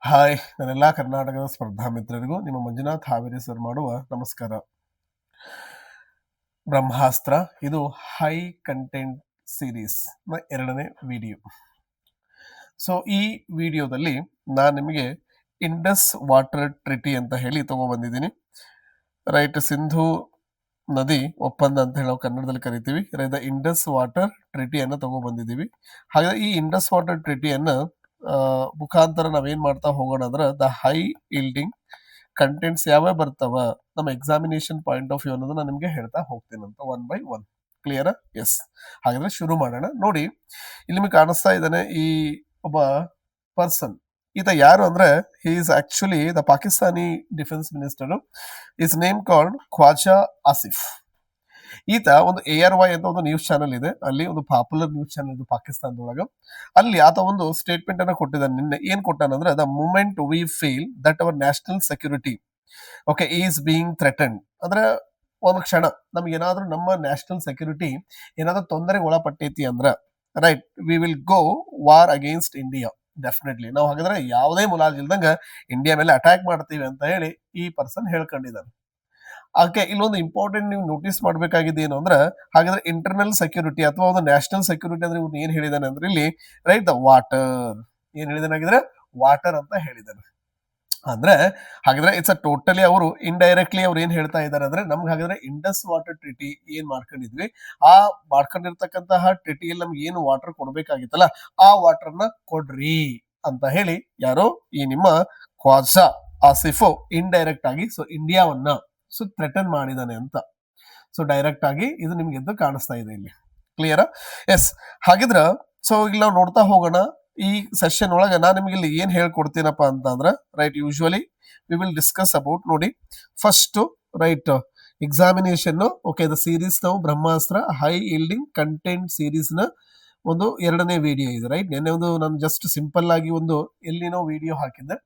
Hi ನನ್ನೆಲ್ಲ ಕರ್ನಾಟಕದ ಸ್ಪರ್ಧಾ ಮಿತ್ರರಿಗೂ ನಿಮ್ಮ ಮಂಜುನಾಥ್ ಹಾವೇರಿ ಸರ್ ಮಾಡುವ ನಮಸ್ಕಾರ. ಬ್ರಹ್ಮಾಸ್ತ್ರ ಇದು ಹೈ ಕಂಟೆಂಟ್ ಸೀರೀಸ್ ನ 2ನೇ ವಿಡಿಯೋ. ಸೊ ಈ ವಿಡಿಯೋದಲ್ಲಿ ನಾನು ನಿಮಗೆ ಇಂಡಸ್ ವಾಟರ್ ಟ್ರಿಟಿ ಅಂತ ಹೇಳಿ ತಗೊಬಂದಿದ್ದೀನಿ. ರೈಟ್, ಸಿಂಧು ನದಿ ಒಪ್ಪಂದ ಅಂತ ಹೇಳಿ ನಾವು ಕನ್ನಡದಲ್ಲಿ ಕರಿತೀವಿ. ದ ಇಂಡಸ್ ವಾಟರ್ ಟ್ರಿಟಿಯನ್ನು ತಗೊಬಂದಿದ್ದೀವಿ. ಹಾಗಾದ್ರೆ ಈ ಇಂಡಸ್ ವಾಟರ್ ಟ್ರಿಟಿಯನ್ನ ಮುಖಾಂತರ ನಾವೇನ್ ಮಾಡ್ತಾ ಹೋಗೋಣ ಅಂದ್ರೆ ದ ಹೈ ಇಲ್ಡಿಂಗ್ ಕಂಟೆಂಟ್ಸ್ ಯಾವ್ಯಾವ ಬರ್ತಾವ ನಮ್ಮ ಎಕ್ಸಾಮಿನೇಷನ್ ಪಾಯಿಂಟ್ ಆಫ್ ವ್ಯೂ ಅನ್ನೋದು ನಾನು ನಿಮ್ಗೆ ಹೇಳ್ತಾ ಹೋಗ್ತೀನಂತ one by one. Clear? Yes. ಹಾಗಾದ್ರೆ ಶುರು ಮಾಡೋಣ. ನೋಡಿ, ಇಲ್ಲಿ ನಿಮಗೆ ಕಾಣಿಸ್ತಾ ಇದ್ದಾನೆ ಈ ಒಬ್ಬ ಪರ್ಸನ್. ಈತ ಯಾರು ಅಂದ್ರೆ he is actually the Pakistani defence minister. Is name called Khwaja Asif. ಈತ ಒಂದು ARY ಅಂತ ಒಂದು ನ್ಯೂಸ್ ಚಾನೆಲ್ ಇದೆ, ಅಲ್ಲಿ ಒಂದು ಪಾಪ್ಯುಲರ್ ನ್ಯೂಸ್ ಚಾನೆಲ್ ಇದು ಪಾಕಿಸ್ತಾನದೊಳಗ. ಅಲ್ಲಿ ಆತ ಒಂದು ಸ್ಟೇಟ್ಮೆಂಟ್ ಅನ್ನ ಕೊಟ್ಟಿದ್ದಾನೆ ನಿನ್ನೆ. ಏನ್ ಕೊಟ್ಟಾನಂದ್ರೆ the moment we feel that our national security is being threatened. ಅಂದ್ರೆ ಒಂದು ಕ್ಷಣ ನಮ್ಗೆ ಏನಾದ್ರೂ ನಮ್ಮ ನ್ಯಾಷನಲ್ ಸೆಕ್ಯೂರಿಟಿ ಏನಾದ್ರೂ ತೊಂದರೆಗೆ ಒಳಪಟ್ಟೈತಿ ಅಂದ್ರ right we will go war against India. Definitely ನಾವು ಹಾಗಾದ್ರೆ ಯಾವುದೇ ಮುಲಾಜಿಲ್ದಂಗ ಇಂಡಿಯಾ ಮೇಲೆ ಅಟ್ಯಾಕ್ ಮಾಡ್ತೀವಿ ಅಂತ ಹೇಳಿ ಈ ಪರ್ಸನ್ ಹೇಳ್ಕೊಂಡಿದ್ದಾನೆ. ಓಕೆ, ಇಲ್ಲೊಂದು ಇಂಪಾರ್ಟೆಂಟ್ ನೀವು ನೋಟಿಸ್ ಮಾಡಬೇಕಾಗಿದೆ ಏನು ಅಂದ್ರೆ ಹಾಗಾದ್ರೆ ಇಂಟರ್ನಲ್ ಸೆಕ್ಯೂರಿಟಿ ಅಥವಾ ಒಂದು ನ್ಯಾಷನಲ್ ಸೆಕ್ಯೂರಿಟಿ ಅಂದ್ರೆ ಇವ್ನು ಏನ್ ಹೇಳಿದಾನೆ ಅಂದ್ರೆ ಇಲ್ಲಿ ರೈಟ್ ದ ವಾಟರ್ ಏನ್ ಹೇಳಿದಾನಾಗಿದ್ರೆ ವಾಟರ್ ಅಂತ ಹೇಳಿದಾನೆ. ಅಂದ್ರೆ ಹಾಗಾದ್ರೆ ಇಟ್ಸ್ ಅ ಟೋಟಲಿ ಅವರು ಇಂಡೈರೆಕ್ಟ್ಲಿ ಅವ್ರು ಏನ್ ಹೇಳ್ತಾ ಇದ್ದಾರೆ ಅಂದ್ರೆ ನಮ್ಗೆ ಹಾಗಾದ್ರೆ ಇಂಡಸ್ ವಾಟರ್ ಟ್ರಿಟಿ ಏನ್ ಮಾಡ್ಕೊಂಡಿದ್ವಿ, ಆ ಮಾಡ್ಕೊಂಡಿರ್ತಕ್ಕಂತಹ ಟ್ರಿಟಿಯಲ್ಲಿ ನಮ್ಗೆ ಏನು ವಾಟರ್ ಕೊಡ್ಬೇಕಾಗಿತ್ತಲ್ಲ ಆ ವಾಟರ್ನ ಕೊಡ್ರಿ ಅಂತ ಹೇಳಿ ಯಾರೋ ಈ ನಿಮ್ಮ ಖ್ವಾಜಾ ಆಸಿಫು ಇಂಡೈರೆಕ್ಟ್ ಆಗಿ ಸೊ ಇಂಡಿಯಾವನ್ನ ಸೊ ಥ್ರೆಟನ್ ಮಾಡಿದಾನೆ ಅಂತ. ಸೊ ಡೈರೆಕ್ಟ್ ಆಗಿ ಇದು ನಿಮ್ಗೆ ಎದ್ದು ಕಾಣಿಸ್ತಾ ಇದೆ ಇಲ್ಲಿ. ಕ್ಲಿಯರ್? ಎಸ್. ಹಾಗಿದ್ರ ಸೊ ಇಲ್ಲಿ ನಾವು ನೋಡ್ತಾ ಹೋಗೋಣ. ಈ ಸೆಷನ್ ಒಳಗೆ ನಾನು ನಿಮ್ಗೆ ಇಲ್ಲಿ ಏನ್ ಹೇಳ್ಕೊಡ್ತೀನಪ್ಪ ಅಂತ ಅಂದ್ರೆ right usually we will discuss about ನೋಡಿ first right examination. Okay, the series ನಾವು Brahmastra high yielding content series ನ ಒಂದು 2ನೇ ವಿಡಿಯೋ ಇದೆ. ರೈಟ್, ನೆನ್ನೆ ಒಂದು ನಾನು ಜಸ್ಟ್ ಸಿಂಪಲ್ ಆಗಿ ಒಂದು ಎಲ್ಲಿನೋ ವಿಡಿಯೋ ಹಾಕಿದ್ದೆ.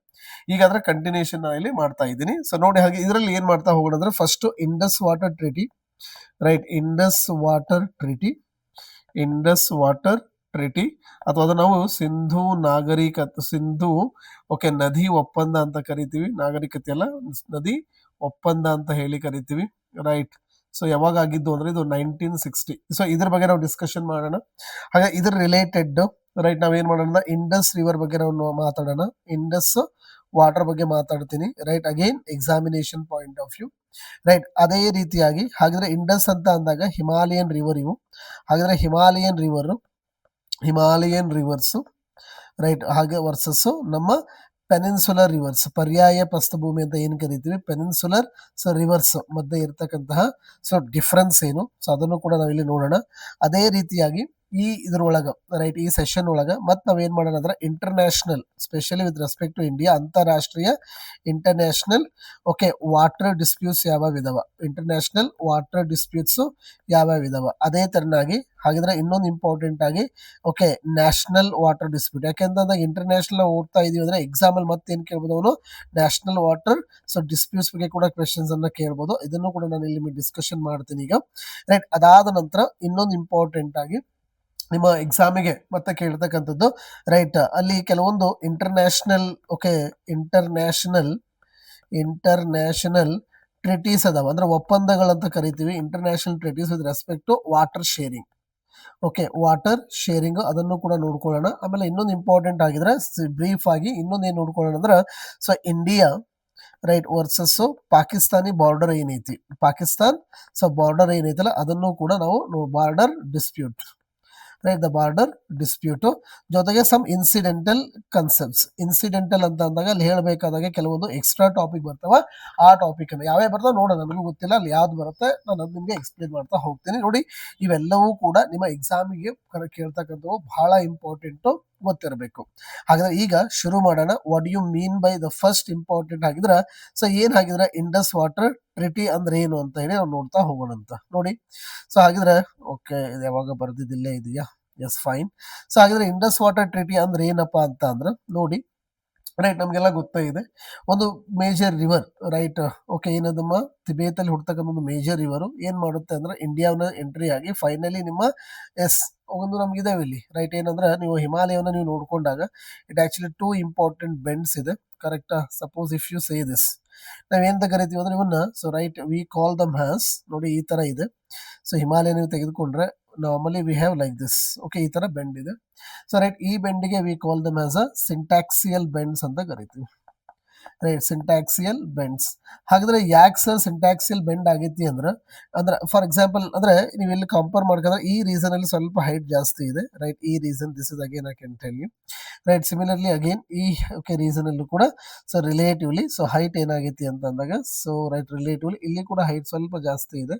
ಈಗ ಅದರ ಕಂಟಿನ್ಯೂಷನ್ ಇಲ್ಲಿ ಮಾಡ್ತಾ ಇದ್ದೀನಿ. ಸೊ ನೋಡಿ, ಹಾಗೆ ಇದರಲ್ಲಿ ಏನ್ ಮಾಡ್ತಾ ಹೋಗೋಣ ಅಂದ್ರೆ first Indus water ಟ್ರಿಟಿ. Right, Indus water ಟ್ರಿಟಿ ಅಥವಾ ಅದು ನಾವು ಸಿಂಧು ನದಿ ಒಪ್ಪಂದ ಅಂತ ಕರಿತೀವಿ. ನಾಗರಿಕತೆ ಅಲ್ಲ, ನದಿ ಒಪ್ಪಂದ ಅಂತ ಹೇಳಿ ಕರಿತೀವಿ. ರೈಟ್, ಸೊ ಯಾವಾಗ ಆಗಿದ್ದು ಅಂದ್ರೆ ಇದು 1960. ಸೊ ಇದ್ರ ಬಗ್ಗೆ ನಾವು ಡಿಸ್ಕಷನ್ ಮಾಡೋಣ. ಹಾಗೆ ಇದ್ರ ರಿಲೇಟೆಡ್ ರೈಟ್ ನಾವೇನ್ ಮಾಡೋಣ, ಇಂಡಸ್ ರಿವರ್ ಬಗ್ಗೆ ನಾವು ಮಾತಾಡೋಣ. ಇಂಡಸ್ ವಾಟರ್ ಬಗ್ಗೆ ಮಾತಾಡ್ತೀನಿ. Right, again examination point of view. Right, ಅದೇ ರೀತಿಯಾಗಿ ಹಾಗಿದ್ರೆ ಇಂಡಸ್ ಅಂತ ಅಂದಾಗ ಹಿಮಾಲಯನ್ ರಿವರ್ ಇವು. ಹಾಗಿದ್ರೆ ಹಿಮಾಲಯನ್ ರಿವರ್ಸ್ ರೈಟ್, ಹಾಗೆ ವರ್ಸಸ್ ನಮ್ಮ ಪೆನಿನ್ಸುಲರ್ ರಿವರ್ಸ್, ಪರ್ಯಾಯ ಪ್ರಸ್ಥಭೂಮಿ ಅಂತ ಏನ್ ಕರಿತೀವಿ, ಪೆನಿನ್ಸುಲರ್ ರಿವರ್ಸ್ ಮಧ್ಯೆ ಇರ್ತಕ್ಕಂತಹ ಡಿಫ್ರೆನ್ಸ್ ಏನು, ಸೊ ಅದನ್ನು ಕೂಡ ನಾವಿಲ್ಲಿ ನೋಡೋಣ. ಅದೇ ರೀತಿಯಾಗಿ ಈ ಇದ್ರೊಳಗ ರೈಟ್ ಈ ಸೆಷನ್ ಒಳಗ ಮತ್ ನಾವೇನ್ ಮಾಡೋಣ ಅಂದ್ರೆ international, specially with respect to India, ಅಂತಾರಾಷ್ಟ್ರೀಯ ಇಂಟರ್ನ್ಯಾಷನಲ್ ವಾಟರ್ ಡಿಸ್ಪ್ಯೂಟ್ಸ್ ಯಾವ್ಯಾವ ಇದಾವ, ಇಂಟರ್ನ್ಯಾಷನಲ್ ವಾಟರ್ ಡಿಸ್ಪ್ಯೂಟ್ಸ್ ಯಾವ್ಯಾವ ಇದಾವ. ಅದೇ ತರನಾಗಿ ಹಾಗಿದ್ರೆ ಇನ್ನೊಂದು ಇಂಪಾರ್ಟೆಂಟ್ ಆಗಿ ನ್ಯಾಷನಲ್ ವಾಟರ್ ಡಿಸ್ಪ್ಯೂಟ್. ಯಾಕೆಂತಂದಾಗ ಇಂಟರ್ನ್ಯಾಷನಲ್ ಓದ್ತಾ ಇದೀವಿ ಅಂದ್ರೆ ಎಕ್ಸಾಮ್ ಅಲ್ಲಿ ಮತ್ತೇನ್ ಕೇಳ್ಬೋದು ಅವನು, ನ್ಯಾಷನಲ್ ವಾಟರ್ ಡಿಸ್ಪ್ಯೂಟ್ಸ್ ಬಗ್ಗೆ ಕೂಡ ಕ್ವೆಶನ್ಸ್ ಅನ್ನ ಕೇಳ್ಬೋದು. ಇದನ್ನು ಕೂಡ ನಾನು ಇಲ್ಲಿ ಡಿಸ್ಕಷನ್ ಮಾಡ್ತೀನಿ ಈಗ. ರೈಟ್, ಅದಾದ ನಂತರ ಇನ್ನೊಂದು ಇಂಪಾರ್ಟೆಂಟ್ ಆಗಿ ನಿಮ್ಮ ಎಕ್ಸಾಮಿಗೆ ಮತ್ತೆ ಕೇಳ್ತಕ್ಕಂಥದ್ದು ರೈಟ್, ಅಲ್ಲಿ ಕೆಲವೊಂದು ಇಂಟರ್ನ್ಯಾಷನಲ್ ಟ್ರಿಟೀಸ್ ಅದಾವ, ಅಂದ್ರೆ ಒಪ್ಪಂದಗಳಂತ ಕರಿತೀವಿ. International treaties with respect to water sharing. Water sharing ಅದನ್ನು ಕೂಡ ನೋಡ್ಕೊಳ್ಳೋಣ. ಆಮೇಲೆ ಇನ್ನೊಂದು ಇಂಪಾರ್ಟೆಂಟ್ ಆಗಿದ್ರೆ ಬ್ರೀಫ್ ಆಗಿ ಇನ್ನೊಂದು ಏನ್ ನೋಡ್ಕೊಳ್ಳೋಣ ಅಂದ್ರೆ so India right versus Pakistani border ಏನೈತಿ, ಪಾಕಿಸ್ತಾನ್ ಬಾರ್ಡರ್ ಏನೈತಲ್ಲ ಅದನ್ನು ಕೂಡ ನಾವು border dispute. Right, the border dispute ಜೊತೆಗೆ ಸಮ್ ಇನ್ಸಿಡೆಂಟಲ್ ಕನ್ಸೆಪ್ಟ್ಸ್. ಇನ್ಸಿಡೆಂಟಲ್ ಅಂತ ಅಂದಾಗ ಅಲ್ಲಿ ಹೇಳಬೇಕಾದಾಗ ಕೆಲವೊಂದು ಎಕ್ಸ್ಟ್ರಾ ಟಾಪಿಕ್ ಬರ್ತಾವ. ಆ ಟಾಪಿಕ್ ಅನ್ನು ಯಾವ್ಯಾವ ಬರ್ತಾವ ನೋಡೋಣ, ನನಗೂ ಗೊತ್ತಿಲ್ಲ ಅಲ್ಲಿ ಯಾವ್ದು ಬರುತ್ತೆ, ನಾನು ಅದು ನಿಮ್ಗೆ ಎಕ್ಸ್ಪ್ಲೇನ್ ಮಾಡ್ತಾ ಹೋಗ್ತೀನಿ. ನೋಡಿ, ಇವೆಲ್ಲವೂ ಕೂಡ ನಿಮ್ಮ ಎಕ್ಸಾಮಿಗೆ ಕೇಳ್ತಕ್ಕಂಥವು ಬಹಳ ಇಂಪಾರ್ಟೆಂಟ್ ಗೊತ್ತಿರಬೇಕು. ಹಾಗಾದ್ರೆ ಈಗ ಶುರು ಮಾಡೋಣ. What you mean by the first important ಆಗಿದ್ರೆ ಸೊ ಏನ್ ಹಾಗಿದ್ರೆ ಇಂಡಸ್ ವಾಟರ್ ಟ್ರಿಟಿ ಅಂದ್ರೆ ಏನು ಅಂತ ಹೇಳಿ ನಾವು ನೋಡ್ತಾ ಹೋಗೋಣ ಅಂತ. ನೋಡಿ, ಸೊ ಹಾಗಿದ್ರೆ ಇದು ಯಾವಾಗ ಬರ್ದಿದ್ದಿಲ್ಲೇ ಇದೆಯಾ? Yes, fine. ಸೊ ಹಾಗಿದ್ರೆ ಇಂಡಸ್ ವಾಟರ್ ಟ್ರಿಟಿ ಅಂದ್ರೆ ಏನಪ್ಪಾ ಅಂತ ಅಂದ್ರೆ ನೋಡಿ, ರೈಟ್, ನಮಗೆಲ್ಲ ಗೊತ್ತೇ ಇದೆ. ಒಂದು ಮೇಜರ್ ರಿವರ್, ರೈಟ್, ಓಕೆ, ಏನದಮ್ಮ ತಿಬೇತಲ್ಲಿ ಹುಡ್ತಕ್ಕಂಥ ಒಂದು ಮೇಜರ್ ರಿವರು ಏನ್ ಮಾಡುತ್ತೆ ಅಂದ್ರೆ ಇಂಡಿಯಾವನ್ನ ಎಂಟ್ರಿ ಆಗಿ ಫೈನಲಿ ನಿಮ್ಮ ಎಸ್ ಒಂದು ನಮ್ಗಿದಾವೆ ಇಲ್ಲಿ, ರೈಟ್. ಏನಂದ್ರೆ ನೀವು ಹಿಮಾಲಯವನ್ನ ನೀವು ನೋಡ್ಕೊಂಡಾಗ it actually two important bends ಇದೆ, ಕರೆಕ್ಟಾ? Suppose if you say this, ನಾವೇಂತ ಕರಿತೀವಿ ಅಂದ್ರೆ ಇವನ್ನ, so right, we call them as, ನೋಡಿ ಈ ತರ ಇದೆ. ಸೊ ಹಿಮಾಲಯ ನೀವು ತೆಗೆದುಕೊಂಡ್ರೆ normally we have like this, okay, ಈ ತರ ಬೆಂಡ್ ಇದೆ. ಸೊ ರೈಟ್, ಈ ಬೆಂಡ್ಗೆ we call them as a syntaxial bends ಅಂತ ಕರಿತೀವಿ, ರೈಟ್, ಸಿಂಟ್ಯಾಕ್ಸಿಯಲ್ ಬೆಂಡ್ಸ್. ಹಾಗಾದ್ರೆ ಯಾಕೆ ಸರ್ ಸಿಂಟ್ಯಾಕ್ಸಿಯಲ್ ಬೆಂಡ್ ಆಗೈತಿ ಅಂದ್ರೆ ಫಾರ್ ಎಕ್ಸಾಂಪಲ್ ಅಂದ್ರೆ ನೀವು ಇಲ್ಲಿ ಕಂಪೇರ್ ಮಾಡ್ಕೊಂಡ್ರೆ ಈ ರೀಸನ್ ಅಲ್ಲಿ ಸ್ವಲ್ಪ ಹೈಟ್ ಜಾಸ್ತಿ ಇದೆ, ರೈಟ್. ಈ reason, this is again I can tell you, right. Similarly again ಈ ಓಕೆ ರೀಸನ್ ಅಲ್ಲೂ ಕೂಡ ಸೊ ರಿಲೇಟಿವ್ಲಿ ಸೊ ಹೈಟ್ ಏನಾಗೈತಿ ಅಂತ ಅಂದಾಗ, ಸೊ ರೈಟ್, ರಿಲೇಟಿವ್ಲಿ ಇಲ್ಲಿ ಕೂಡ ಹೈಟ್ ಸ್ವಲ್ಪ ಜಾಸ್ತಿ ಇದೆ,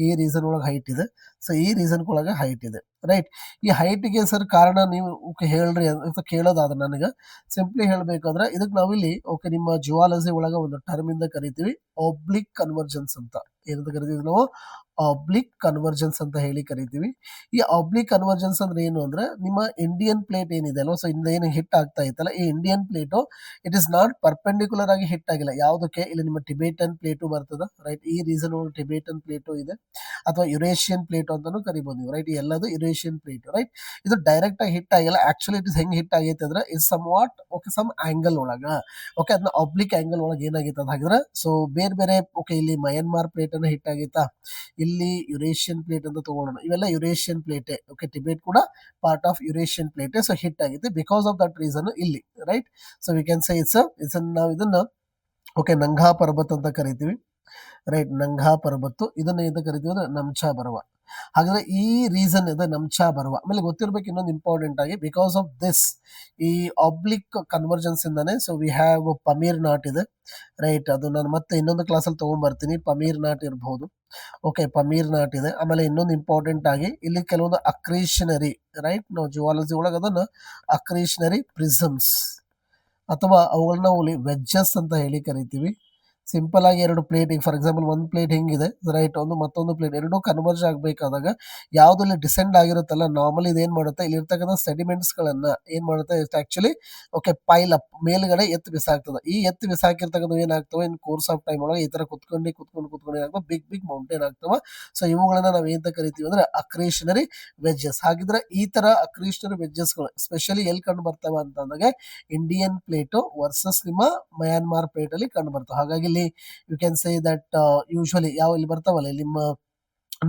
ಈ ರೀಸನ್ ಒಳಗೆ ಹೈಟ್ ಇದೆ, ಸೊ ಈ ರೀಸನ್ ಒಳಗೆ ಹೈಟ್ ಇದೆ, ರೈಟ್. ಈ ಹೈಟ್ಗೆ ಸರ್ ಕಾರಣ ನೀವು ಓಕೆ ಹೇಳ್ರಿ ಅಂತ ಕೇಳೋದಾದ್ರೆ ನನಗೆ ಸಿಂಪ್ಲಿ ಹೇಳ್ಬೇಕಂದ್ರೆ ಇದಕ್ಕೆ ನಾವಿಲ್ಲಿ ಓಕೆ ನಿಮ್ಮ ಜುವಾಲಜಿ ಒಳಗೆ ಒಂದು ಟರ್ಮ್ ಇಂದ ಕರಿತೀವಿ ಒಬ್ಲಿಕ್ ಕನ್ವರ್ಜೆನ್ಸ್ ಅಂತ. ಏನಂತ ಕರಿತೀವಿ ನಾವು? ಆಬ್ಲಿಕ್ ಕನ್ವರ್ಜೆನ್ಸ್ ಅಂತ ಹೇಳಿ ಕರಿತೀವಿ. ಈ ಆಬ್ಲಿಕ್ ಕನ್ವರ್ಜೆನ್ಸ್ ಅಂದ್ರೆ ಏನು ಅಂದ್ರೆ ನಿಮ್ಮ ಇಂಡಿಯನ್ ಪ್ಲೇಟ್ ಏನಿದೆ ಅಲ್ವಾ, ಸೊ ಇಂದ ಏನು ಹಿಟ್ ಆಗ್ತಾ ಇತ್ತಲ್ಲ, ಈ Indian plate it is not perpendicular ಆಗಿ ಹಿಟ್ ಆಗಿಲ್ಲ. ಯಾವುದಕ್ಕೆ? ಇಲ್ಲಿ ನಿಮ್ಮ ಟಿಬೇಟನ್ ಪ್ಲೇಟು ಬರ್ತದ, ರೈಟ್. ಈ ರೀಸನ್ ಟಿಬೇಟನ್ ಪ್ಲೇಟು ಇದೆ, ಅಥವಾ ಯುರೇಷಿಯನ್ ಪ್ಲೇಟ್ ಅಂತಾನು ಕರಿಬಹುದು ನೀವು, ರೈಟ್. ಎಲ್ಲದು ಯುರೇಷಿಯನ್ ಪ್ಲೇಟ್, ರೈಟ್. ಇದು ಡೈರೆಕ್ಟ್ ಆಗಿ ಹಿಟ್ ಆಗಿಲ್ಲ. ಆಕ್ಚುಲಿ ಇಟ್ ಇಸ್ ಹೆಂಗ್ ಹಿಟ್ ಆಗೈತೆ ಅಂದ್ರೆ is some what okay some angle ಒಳಗ, ಓಕೆ, ಅದನ್ನ ಆಬ್ಲಿಕ್ ಆಂಗಲ್ ಒಳಗೆ ಏನಾಗೈತೆ ಅಂತ ಹಾಕಿದ್ರೆ, ಸೊ ಬೇರೆ ಬೇರೆ ಓಕೆ ಇಲ್ಲಿ ಮಯನ್ಮಾರ್ ಪ್ಲೇಟ್ ಅನ್ನ ಹಿಟ್ ಆಗೈತಾ, ಇಲ್ಲಿ ಯುರೇಷಿಯನ್ ಪ್ಲೇಟ್ ಅಂತ ತಗೊಳ್ಳೋಣ, ಇವೆಲ್ಲ ಯುರೇಷಿಯನ್ ಪ್ಲೇಟೆ, ಓಕೆ. ಟಿಬೇಟ್ ಕೂಡ ಪಾರ್ಟ್ ಆಫ್ ಯುರೇಷಿಯನ್ ಪ್ಲೇಟೆ, ಸೊ ಹಿಟ್ ಆಗಿದೆ ಬಿಕಾಸ್ ಆಫ್ ದಟ್ ರೀಸನ್ ಇಲ್ಲಿ, right. So we can say it's ನಾವು ಇದನ್ನ ಓಕೆ ನಂಘಾ ಪರ್ವತ್ ಅಂತ ಕರಿತೀವಿ, ರೈಟ್. ನಂಘಾ ಪರ್ವತ್ತು, ಇದನ್ನ ಎಂತ ಕರಿತೀವಿ ಅಂದ್ರೆ ನಮ್ಚಾ ಬರವ. ಹಾಗಾದ್ರೆ ಈ ರೀಸನ್ ಇದೆ ನಮ್ಚಾ ಬರವ. ಆಮೇಲೆ ಗೊತ್ತಿರ್ಬೇಕು ಇನ್ನೊಂದು ಇಂಪಾರ್ಟೆಂಟ್ ಆಗಿ, ಬಿಕಾಸ್ ಆಫ್ ದಿಸ್ ಈ ಆಬ್ಲಿಕ್ ಕನ್ವರ್ಜೆನ್ಸ್ ಇಂದಾನೆ so we have Pamir not ಇದೆ, ರೈಟ್. ಅದು ನಾನು ಮತ್ತೆ ಇನ್ನೊಂದು ಕ್ಲಾಸಲ್ಲಿ ತಗೊಂಡ್ಬರ್ತೀನಿ. ಪಮೀರ್ ನಾಟ್ ಇರಬಹುದು, ಓಕೆ, ಪಮೀರ್ ನಾಟ್ ಇದೆ. ಆಮೇಲೆ ಇನ್ನೊಂದು ಇಂಪಾರ್ಟೆಂಟ್ ಆಗಿ ಇಲ್ಲಿ ಕೆಲವೊಂದು ಅಕ್ರೀಷನರಿ, ರೈಟ್, ನಾವು ಜುವಾಲಜಿ ಒಳಗೆ ಅದನ್ನ ಅಕ್ರೀಷನರಿ ಪ್ರಿಸಮ್ಸ್ ಅಥವಾ ಅವುಗಳನ್ನ ನಾವು ವೆಜ್ಜಸ್ ಅಂತ ಹೇಳಿ ಕರಿತೀವಿ. ಸಿಂಪಲ್ ಆಗಿ ಎರಡು ಪ್ಲೇಟ್, ಈಗ ಫಾರ್ ಎಕ್ಸಾಂಪಲ್ ಒಂದು ಪ್ಲೇಟ್ ಹಿಂಗಿದೆ, ರೈಟ್, ಒಂದು ಮತ್ತೊಂದು ಪ್ಲೇಟ್ ಎರಡೂ ಕನ್ವರ್ಜ್ ಆಗಬೇಕಾದಾಗ ಯಾವುದಲ್ಲಿ ಡಿಸೆಂಡ್ ಆಗಿರುತ್ತಲ್ಲ, ನಾರ್ಮಲಿ ಇದು ಏನ್ ಮಾಡುತ್ತೆ, ಇಲ್ಲಿ ಇರ್ತಕ್ಕಂಥ ಸೆಡಿಮೆಂಟ್ಸ್ ಗಳನ್ನ ಏನ್ ಮಾಡುತ್ತೆ, ಆಕ್ಚುಲಿ ಓಕೆ ಪೈಲ್ ಅಪ್ ಮೇಲ್ಗಡೆ ಎತ್ತು ಬಿಸಾಕ್ತದೆ. ಈ ಎತ್ತು ಬಿಸಾಕಿರ್ತಕ್ಕಂಥ ಏನಾಗ್ತವೆ ಇನ್ ಕೋರ್ಸ್ ಆಫ್ ಟೈಮ್ ಒಳಗೆ ಈ ತರ ಕುತ್ಕೊಂಡು ಏನಾಗ್ತವೆ, ಬಿಗ್ ಬಿಗ್ ಮೌಂಟೇನ್ ಆಗ್ತವೆ. ಸೊ ಇವುಗಳನ್ನ ನಾವು ಏನ್ ಕರಿತೀವಿ ಅಂದ್ರೆ ಅಕ್ರೀಷನರಿ ವೆಜ್ಜಸ್. ಹಾಗಿದ್ರೆ ಈ ತರ ಅಕ್ರೀಷನರಿ ವೆಜ್ಜಸ್ಗಳು ಸ್ಪೆಷಲಿ ಎಲ್ಲಿ ಕಂಡು ಬರ್ತವೆ ಅಂತ ಅಂದಾಗ ಇಂಡಿಯನ್ ಪ್ಲೇಟು ವರ್ಸಸ್ ನಿಮ್ಮ ಮಯನ್ಮಾರ್ ಪ್ಲೇಟ್ ಅಲ್ಲಿ ಕಂಡು ಬರ್ತವೆ. ಹಾಗಾಗಿ ಇಲ್ಲಿ you can say that usually ಯಾವ ಇಲ್ಲಿ ಬರ್ತಾವಲ್ಲ, ಇಲ್ಲಿ ನಿಮ್ಮ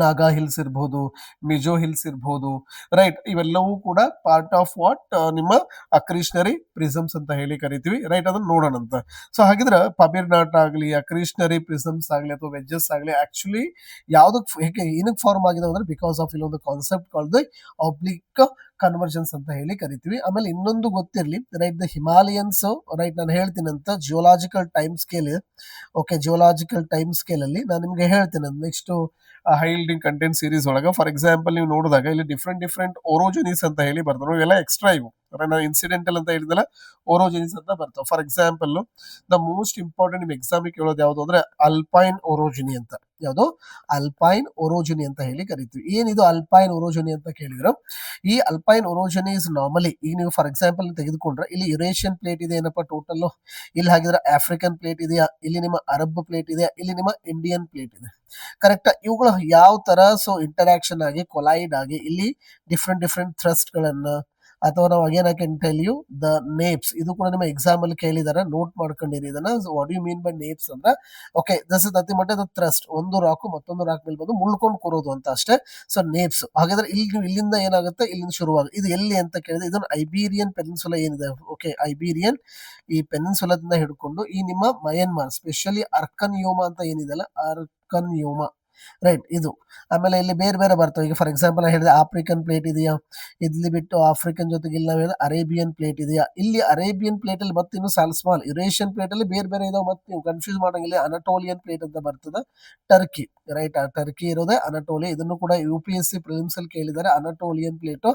ನಾಗಾ ಹಿಲ್ಸ್ ಇರ್ಬೋದು, ಮಿಜೋ ಹಿಲ್ಸ್ ಇರ್ಬೋದು, ರೈಟ್, ಇವೆಲ್ಲವೂ ಕೂಡ ಪಾರ್ಟ್ ಆಫ್ ವಾಟ್ ನಿಮ್ಮ ಅಕ್ರೀಷನರಿ ಪ್ರಿಸಮ್ಸ್ ಅಂತ ಹೇಳಿ ಕರಿತೀವಿ, ರೈಟ್. ಅದನ್ನ ನೋಡೋಣ ಅಂತ. ಸೊ ಹಾಗಿದ್ರೆ ಪಮೀರ್ ನಾಟ್ ಆಗಲಿ, ಅಕ್ರೀಷನರಿ ಪ್ರಿಸಮ್ಸ್ ಆಗಲಿ ಅಥವಾ ವೆಜ್ಜಸ್ ಆಗಲಿ ಆಕ್ಚುಲಿ ಯಾವ್ದಕ್ಕೆ ಹೇಗೆ ಏನಕ್ಕೆ ಫಾರ್ಮ್ ಆಗಿದೆ ಅಂದ್ರೆ ಬಿಕಾಸ್ ಆಫ್ ಇಲ್ಲೊಂದು ಕಾನ್ಸೆಪ್ಟ್ ಕಾಲ್ಡ್ ಆಬ್ಲಿಕ್ ಕನ್ವರ್ಜೆನ್ಸ್ ಅಂತ ಹೇಳಿ ಕರಿತೀವಿ. ಆಮೇಲೆ ಇನ್ನೊಂದು ಗೊತ್ತಿರಲಿ, ರೈಟ್, ದ ಹಿಮಾಲಯನ್ಸ್, ರೈಟ್, ನಾನು ಹೇಳ್ತೀನಿ ಅಂತ geological time scale, okay, geological time scale ಅಲ್ಲಿ ನಾನು ನಿಮ್ಗೆ ಹೇಳ್ತೀನಿ ನೆಕ್ಸ್ಟ್ ಹೈ ಯೀಲ್ಡಿಂಗ್ ಕಂಟೆಂಟ್ ಸೀರೀಸ್ ಒಳಗೆ. ಫಾರ್ ಎಕ್ಸಾಂಪಲ್ ನೀವು ನೋಡಿದಾಗ ಇಲ್ಲಿ ಡಿಫ್ರೆಂಟ್ ಓರೋಜೆನಿಸ್ ಅಂತ ಹೇಳಿ ಬರ್ತಾರೆ, ಇವೆಲ್ಲ ಎಕ್ಸ್ಟ್ರಾ ಇವು, ನಾನು ಇನ್ಸಿಡೆಂಟಲ್ ಅಂತ ಹೇಳಿದಲ್ಲ, ಓರೋಜೆನಿಸ್ ಅಂತ ಬರ್ತಾವೆ. For example the most important ನಿಮ್ ಎಕ್ಸಾಮಿಗೆ ಕೇಳೋದು ಯಾವುದು ಅಂದ್ರೆ ಅಲ್ಪೈನ್ ಓರೋಜಿನಿ ಅಂತ. ಯಾವುದು? ಅಲ್ಪೈನ್ ಓರೋಜಿನಿ ಅಂತ ಹೇಳಿ ಕರಿತೀವಿ. ಏನಿದು ಅಲ್ಪೈನ್ ಓರೋಜಿನಿ ಅಂತ ಕೇಳಿದ್ರೆ, ಈ ಅಲ್ಪೈನ್ ಓರೋಜಿನಿ ಇಸ್ ನಾರ್ಮಲಿ, ಈಗ ನೀವು ಫಾರ್ ಎಕ್ಸಾಂಪಲ್ ತೆಗೆದುಕೊಂಡ್ರೆ ಇಲ್ಲಿ ಯುರೇಷಿಯನ್ ಪ್ಲೇಟ್ ಇದೆ ಏನಪ್ಪಾ ಟೋಟಲ್, ಇಲ್ಲಿ ಹಾಗಿದ್ರೆ ಆಫ್ರಿಕನ್ ಪ್ಲೇಟ್ ಇದೆಯಾ, ಇಲ್ಲಿ ನಿಮ್ಮ ಅರಬ್ ಪ್ಲೇಟ್ ಇದೆಯಾ, ಇಲ್ಲಿ ನಿಮ್ಮ ಇಂಡಿಯನ್ ಪ್ಲೇಟ್ ಇದೆ, ಕರೆಕ್ಟ್. ಇವುಗಳು ಯಾವ ತರ ಸೊ ಇಂಟರಾಕ್ಷನ್ ಆಗಿ ಕೊಲೈಡ್ ಆಗಿ ಇಲ್ಲಿ ಡಿಫ್ರೆಂಟ್ ಥ್ರಸ್ಟ್ ಗಳನ್ನ ಅಥವಾ ನಾವು again I can tell you the nappes, ಇದು ಕೂಡ ನಿಮ್ಮ ಎಕ್ಸಾಮ್ ಅಲ್ಲಿ ಕೇಳಿದಾರೆ, ನೋಟ್ ಮಾಡ್ಕೊಂಡಿರಿ ಇದನ್ನ. What you mean by nappes ಅಂದ್ರೆ okay this is nothing but the thrust, ಒಂದು ರಾಕು ಮತ್ತೊಂದು ರಾಕ್ ಮೇಲೆ ಬಂದು ಮುಳ್ಕೊಂಡು ಕೂರೋದು ಅಂತ ಅಷ್ಟೇ. So nappes. ಹಾಗಾದ್ರೆ ಇಲ್ಲಿ ನೀವು ಇಲ್ಲಿಂದ ಏನಾಗುತ್ತೆ, ಇಲ್ಲಿಂದ ಶುರುವಾಗುತ್ತೆ. ಇದು ಎಲ್ಲಿ ಅಂತ ಕೇಳಿದ್ರೆ ಇದನ್ನು ಐಬೀರಿಯನ್ ಪೆನಿನ್ಸುಲಾ ಏನಿದೆ, ಓಕೆ, ಐಬೀರಿಯನ್ ಈ ಪೆನಿನ್ಸುಲಾದಿಂದ ಹಿಡ್ಕೊಂಡು ಈ ನಿಮ್ಮ ಮಯನ್ಮಾರ್ ಸ್ಪೆಷಲಿ ಅರ್ಕನ್ ಯೋಮ ಅಂತ ಏನಿದೆ ಅಲ್ಲ, ಅರ್ಕನ್ ಯೋಮ, ರೈಟ್, ಇದು. ಆಮೇಲೆ ಇಲ್ಲಿ ಬೇರೆ ಬೇರೆ ಬರ್ತವೆ. ಈಗ ಫಾರ್ ಎಕ್ಸಾಂಪಲ್ ಹೇಳಿದ್ರೆ ಆಫ್ರಿಕನ್ ಪ್ಲೇಟ್ ಇದೆಯಾ, ಇಲ್ಲಿ ಬಿಟ್ಟು ಆಫ್ರಿಕನ್ ಜೊತೆಗೆ ಇಲ್ಲಿ ನಾವು ಹೇಳಿದ್ರೆ ಅರೇಬಿಯನ್ ಪ್ಲೇಟ್ ಇದೆಯಾ, ಇಲ್ಲಿ ಅರೇಬಿಯನ್ ಪ್ಲೇಟ್ ಅಲ್ಲಿ ಮತ್ತೆ ಇನ್ನು ಸ್ಮಾಲ್ ಯುರೇಷಿಯನ್ ಪ್ಲೇಟ್ ಅಲ್ಲಿ ಬೇರೆ ಬೇರೆ ಇದಾವೆ. ಮತ್ತೆ ನೀವು ಕನ್ಫ್ಯೂಸ್ ಮಾಡಂಗಿಲ್ಲ, ಅನಟೋಲಿಯನ್ ಪ್ಲೇಟ್ ಅಂತ ಬರ್ತದೆ, ಟರ್ಕಿ, ರೈಟ್. ಟರ್ಕಿ ಇರೋದೇ ಅನಟೋಲಿಯಾ. ಇದನ್ನು ಕೂಡ UPSC ಪ್ರಿಲಿಮ್ಸ್ ಅಲ್ಲಿ ಕೇಳಿದ್ದಾರೆ, ಅನಟೋಲಿಯನ್ ಪ್ಲೇಟ್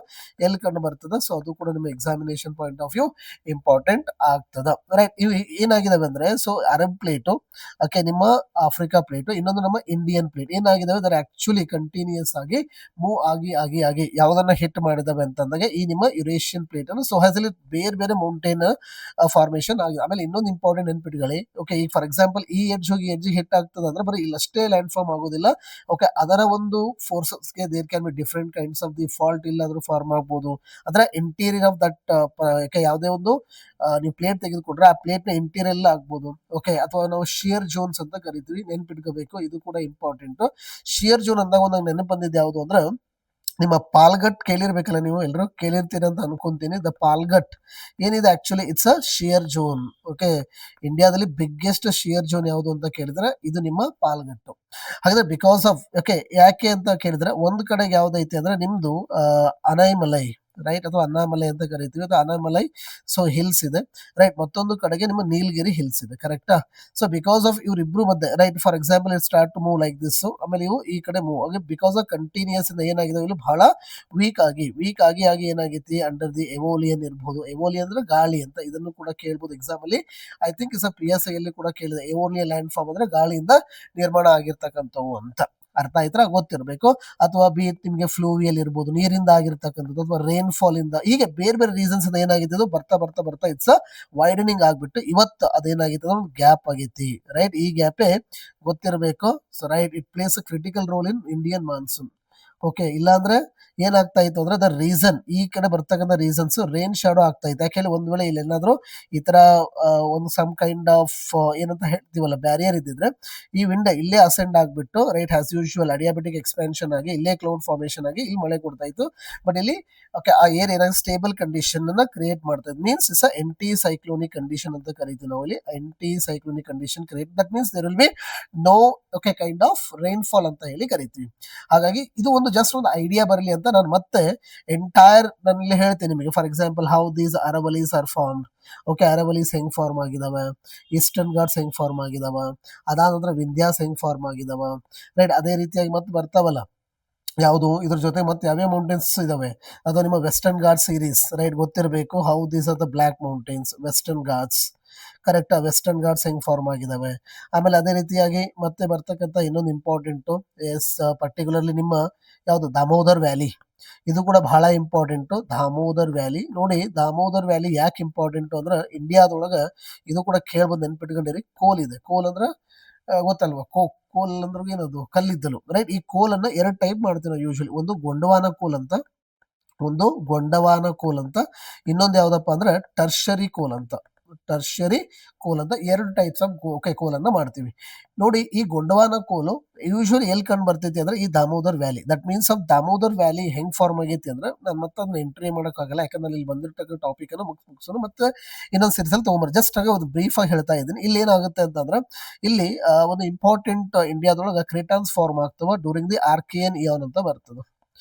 ಎಲ್ಲಿ ಕಂಡು ಬರ್ತದೆ. ಸೊ ಅದು ಕೂಡ ನಿಮ್ಮ examination point of view important ಆಗ್ತದ, ರೈಟ್. ಇವು ಏನಾಗಿದಾವೆ ಅಂದ್ರೆ ಸೊ ಅರಬ್ ಪ್ಲೇಟು, ಓಕೆ, ನಿಮ್ಮ ಆಫ್ರಿಕಾ ಪ್ಲೇಟು, ಇನ್ನೊಂದು ನಮ್ಮ ಇಂಡಿಯನ್ ಪ್ಲೇಟ್. ಏನಾಗಿದಾವೆ ದರ್ ಆಕ್ಚುಲಿ ಕಂಟಿನ್ಯೂಸ್ ಆಗಿ ಮೂವ್ ಆಗಿ ಯಾವುದನ್ನ ಹಿಟ್ ಮಾಡಿದಾವೆ ಅಂತಂದಾಗ ಈ ನಿಮ್ಮ ಯುರೇಷಿಯನ್ ಪ್ಲೇಟ್ ಅನ್ನು ಸೊ ಹ್ಯಾಸ್ ಇಲ್ಲಿ ಬೇರೆ ಬೇರೆ ಮೌಂಟೇನ್ ಫಾರ್ಮೇಶನ್ ಆಗಿದೆ. ಆಮೇಲೆ ಇನ್ನೊಂದು ಇಂಪಾರ್ಟೆಂಟ್ ನೆನ್ಪಿಟ್ಕೊಳ್ಳಿ, ಓಕೆ, ಈಗ ಫಾರ್ ಎಕ್ಸಾಂಪಲ್ ಈ ಎಡ್ಜ್ ಹೋಗಿ ಎಡ್ಜ್ ಹಿಟ್ ಆಗ್ತದೆ ಅಂದ್ರೆ ಬರೀ ಇಲ್ಲಷ್ಟೇ ಲ್ಯಾಂಡ್ ಫಾರ್ಮ್ ಆಗೋದಿಲ್ಲ. ಓಕೆ, ಅದರ ಒಂದು ಫೋರ್ಸಸ್ಗೆ there can be different kinds of the fault ಇಲ್ಲಾದ್ರೂ ಫಾರ್ಮ್ ಆಗ್ಬೋದು. ಅದರ ಇಂಟೀರಿಯರ್ ಆಫ್ ದಟ್ ಯಾವುದೇ ಒಂದು ನೀವು ಪ್ಲೇಟ್ ತೆಗೆದುಕೊಂಡ್ರೆ ಆ ಪ್ಲೇಟ್ ನ ಇಂಟೀರಿಯರ್ ಎಲ್ಲ ಆಗ್ಬೋದು. ಓಕೆ, ಅಥವಾ ನಾವು ಶಿಯರ್ ಜೋನ್ಸ್ ಅಂತ ಕರಿತೀವಿ, ನೆನ್ಪಿಟ್ಕೋಬೇಕು, ಇದು ಕೂಡ ಇಂಪಾರ್ಟೆಂಟ್. ಶಿಯರ್ ಜೋನ್ ಅಂದಾಗ ಒಂದು ನೆನಪು ಬಂದಿದ್ದು ಯಾವುದು ಅಂದ್ರೆ ನಿಮ್ಮ ಪಾಲ್ಗಟ್ ಕೇಳಿರ್ಬೇಕಲ್ಲ, ನೀವು ಎಲ್ಲರೂ ಕೇಳಿರ್ತೀರ ಅಂತ ಅನ್ಕೊಂತೀನಿ. ದ ಪಾಲ್ಗಟ್ ಏನಿದೆ actually it's a shear zone. Okay, ಇಂಡಿಯಾದಲ್ಲಿ ಬಿಗ್ಗೆಸ್ಟ್ ಶಿಯರ್ ಜೋನ್ ಯಾವುದು ಅಂತ ಕೇಳಿದ್ರೆ ಇದು ನಿಮ್ಮ ಪಾಲ್ಗಟ್ಟು. ಹಾಗಾದ್ರೆ ಬಿಕಾಸ್ ಆಫ್ ಓಕೆ ಯಾಕೆ ಅಂತ ಕೇಳಿದ್ರೆ ಒಂದು ಕಡೆಗೆ ಯಾವ್ದೈತಿ ಅಂದ್ರೆ ನಿಮ್ದು ಅನೈಮಲೈ, ರೈಟ್, ಅಥವಾ ಅನ್ನಾಮಲೈ ಅಂತ ಕರಿತೀವಿ, ಅದು ಅನಾಮಲೈ ಸೊ ಹಿಲ್ಸ್ ಇದೆ, ರೈಟ್. ಮತ್ತೊಂದು ಕಡೆಗೆ ನಿಮ್ಮ ನೀಲಗಿರಿ ಹಿಲ್ಸ್ ಇದೆ, ಕರೆಕ್ಟಾ. ಸೊ ಬಿಕಾಸ್ ಆಫ್ ಇವ್ರಿಬ್ರು ಮಧ್ಯೆ, right, for example it start to move like this, ಆಮೇಲೆ ಇವು ಈ ಕಡೆ ಮೂವ್ ಆಗಿ ಬಿಕಾಸ್ ಆಫ್ ಕಂಟಿನ್ಯೂಸ್ ಇಂದ ಏನಾಗಿದೆ ಇಲ್ಲಿ ಬಹಳ ವೀಕ್ ಆಗಿ ಏನಾಗೈತಿ ಅಂಡರ್ ದಿ ಎವೋಲಿಯನ್ ಇರ್ಬೋದು. ಎವೋಲಿಯನ್ ಅಂದ್ರೆ ಗಾಳಿ ಅಂತ, ಇದನ್ನು ಕೂಡ ಕೇಳ್ಬೋದು ಎಕ್ಸಾಮ್ ಅಲ್ಲಿ. ಐ ಥಿಂಕ್ ಇಸ್ PSI ಅಲ್ಲಿ ಕೂಡ ಕೇಳಿದೆ, ಎವೋಲಿಯನ್ ಲ್ಯಾಂಡ್ ಫಾರ್ಮ್ ಅಂದ್ರೆ ಗಾಳಿಯಿಂದ ನಿರ್ಮಾಣ ಆಗಿರ್ತಕ್ಕಂಥವು ಅಂತ. ಅರ್ಥ ಆಯ್ತಾ, ಗೊತ್ತಿರಬೇಕು. ಅಥವಾ ನಿಮಗೆ ಫ್ಲೂವಿಯಲ್ ಇರ್ಬೋದು, ನೀರಿಂದ ಆಗಿರ್ತಕ್ಕಂಥದ್ದು, ಅಥವಾ ರೈನ್ ಫಾಲ್ ಇಂದ, ಹೀಗೆ ಬೇರೆ ಬೇರೆ ರೀಸನ್ಸ್ ಇಂದ ಏನಾಗಿದೆ ಬರ್ತಾ ಇಟ್ಸ್ ವೈಡನಿಂಗ್ ಆಗ್ಬಿಟ್ಟು ಇವತ್ತು ಅದೇನಾಗಿತ್ತು ಗ್ಯಾಪ್ ಆಗೈತಿ, ರೈಟ್. ಈ ಗ್ಯಾಪೇ ಗೊತ್ತಿರಬೇಕು. So right, it place a critical role in Indian monsoon. Okay, ಇಲ್ಲಾಂದ್ರೆ ಏನಾಗ್ತಾ ಇತ್ತು ಅಂದ್ರೆ ದ ರೀಸನ್ ಈ ಕಡೆ ಬರ್ತಕ್ಕಂಥ ರೀಸನ್ಸ್ ರೈನ್ ಶಾಡೋ ಆಗ್ತಾ ಇತ್ತು. ಯಾಕೆ ಹೇಳಿ ಒಂದ್ ವೇಳೆ ಇಲ್ಲಿ ಏನಾದ್ರು ಈ ತರ ಒಂದು ಸಮ್ ಕೈಂಡ್ ಆಫ್ ಏನಂತ ಹೇಳ್ತೀವಲ್ಲ ಬ್ಯಾರಿಯರ್ ಇದ್ದಿದ್ರೆ ಈ ವಿಂಡ್ ಇಲ್ಲೇ ಅಸೆಂಡ್ ಆಗ್ಬಿಟ್ಟು, ರೈಟ್, ಆಸ್ ಯೂಶುವಲ್ ಅಡಿಯಾಬೆಟಿಕ್ ಎಕ್ಸ್ಪಾನ್ಷನ್ ಆಗಿ ಇಲ್ಲೇ ಕ್ಲೌಡ್ ಫಾರ್ಮೇಶನ್ ಆಗಿ ಇಲ್ಲಿ ಮಳೆ ಕೊಡ್ತಾ ಇತ್ತು. ಬಟ್ ಇಲ್ಲಿ ಓಕೆ ಆ ಏರ್ ಏನಾಗಿ ಸ್ಟೇಬಲ್ ಕಂಡೀಷನ್ ಅನ್ನ ಕ್ರಿಯೇಟ್ ಮಾಡ್ತಾ ಇತ್ತು. Means is anti cyclonic condition ಅಂತ ಕರಿತೀವಿ ನಾವು ಇಲ್ಲಿ. Anti cyclonic condition create, that means there will be no okay kind of rainfall ಅಂತ ಹೇಳಿ ಕರಿತೀವಿ. ಹಾಗಾಗಿ ಇದು ಒಂದು ಜಸ್ಟ್ ಒಂದು ಐಡಿಯಾ ಬರಲಿ ಅಂತ ನಾನು ಮತ್ತೆ ಎಂಟೈರ್ ನಾನು ಇಲ್ಲಿ ಹೇಳ್ತೇನೆ ನಿಮಗೆ. For example how these Aravallis are formed. Okay, Aravallis ಹೆಂಗ್ ಫಾರ್ಮ್ ಆಗಿದಾವೆ, ಈಸ್ಟರ್ನ್ ಘಾಟ್ಸ್ ಹೆಂಗ್ ಫಾರ್ಮ್ ಆಗಿದಾವ, ಅದಾದ ನಂತರ ವಿಂಧ್ಯಾಸ್ ಹೆಂಗ್ ಫಾರ್ಮ್ ಆಗಿದಾವ, ರೈಟ್. ಅದೇ ರೀತಿಯಾಗಿ ಮತ್ತೆ ಬರ್ತಾವಲ್ಲ ಯಾವುದು ಇದ್ರ ಜೊತೆ ಮತ್ತೆ ಯಾವ್ಯಾವ ಮೌಂಟೇನ್ಸ್ ಇದಾವೆ, ಅದು ನಿಮ್ಮ ವೆಸ್ಟರ್ನ್ ಘಾಟ್ ಸೀರೀಸ್, ರೈಟ್, ಗೊತ್ತಿರಬೇಕು. How these are the block mountains, Western Ghats, correct. Western Ghats ಹೆಂಗ್ ಫಾರ್ಮ್ ಆಗಿದಾವೆ. ಆಮೇಲೆ ಅದೇ ರೀತಿಯಾಗಿ ಮತ್ತೆ ಬರ್ತಕ್ಕಂಥ ಇನ್ನೊಂದು ಇಂಪಾರ್ಟೆಂಟು ಎಸ್ ಪರ್ಟಿಕ್ಯುಲರ್ಲಿ ನಿಮ್ಮ ಯಾವುದು ದಾಮೋದರ್ ವ್ಯಾಲಿ, ಇದು ಕೂಡ ಬಹಳ ಇಂಪಾರ್ಟೆಂಟು. ದಾಮೋದರ್ ವ್ಯಾಲಿ ನೋಡಿ, ದಾಮೋದರ್ ವ್ಯಾಲಿ ಯಾಕೆ ಇಂಪಾರ್ಟೆಂಟು ಅಂದ್ರೆ ಇಂಡಿಯಾದೊಳಗ ಇದು ಕೂಡ ಕೇಳ್ಬೋದು, ನೆನ್ಪಿಟ್ಕೊಂಡಿರಿ. ಕೋಲ್ ಇದೆ, ಕೋಲ್ ಅಂದ್ರೆ ಗೊತ್ತಲ್ವಾ, ಕೋಲ್ ಅಂದ್ರೆ ಏನದು ಕಲ್ಲಿದ್ದಲು, ರೈಟ್. ಈ ಕೋಲ್ ಅನ್ನ ಎರಡು ಟೈಪ್ ಮಾಡ್ತೀವಿ ನಾವು ಯೂಶಲಿ, ಒಂದು ಗೊಂಡವಾನ ಕೋಲ್ ಅಂತ, ಇನ್ನೊಂದು ಯಾವ್ದಪ್ಪ ಅಂದ್ರೆ ಟರ್ಷರಿ ಕೋಲ್ ಅಂತ. ಎರಡು ಟೈಪ್ಸ್ ಆಫ್ ಕೋಲ್ ಅನ್ನ ಮಾಡ್ತೀವಿ ನೋಡಿ. ಈ ಗೊಂಡವಾನ ಕೋಲು ಯೂಶುವಲಿ ಎಲ್ಲಿ ಕಂಡು ಬರ್ತೈತಿ ಅಂದ್ರೆ ಈ Damodar valley. That means of Damodar valley ಹೆಂಗ್ ಫಾರ್ಮ್ ಆಗೈತಿ ಅಂದ್ರೆ ನಾನು ಮತ್ತೆ ಅದನ್ನ ಎಂಟ್ರಿ ಮಾಡೋಕ್ಕಾಗಲ್ಲ, ಯಾಕಂದ್ರೆ ಇಲ್ಲಿ ಬಂದಿರ್ತಕ್ಕ ಟಾಪಿಕ್ ಅನ್ನು ಮುಗಿಸೋಣ ಮತ್ತೆ ಇನ್ನೊಂದು ಸೀರೀಸ್ ಅಲ್ಲಿ ತಗೊಂಬರ್ರಿ. ಜಸ್ಟ್ ಆಗಿ ಒಂದು ಬ್ರೀಫ್ ಆಗಿ ಹೇಳ್ತಾ ಇದ್ದೀನಿ. ಇಲ್ಲಿ ಏನಾಗುತ್ತೆ ಅಂತಂದ್ರೆ ಇಲ್ಲಿ ಒಂದು ಇಂಪಾರ್ಟೆಂಟ್ ಇಂಡಿಯಾದೊಳಗೆ ಕ್ರೇಟಾನ್ಸ್ ಫಾರ್ಮ್ ಆಗ್ತವ ಡ್ಯೂರಿಂಗ್ ದಿ ಆರ್ಕಿಯನ್ ಇಯಾನ್ ಅಂತ ಬರ್ತದೆ.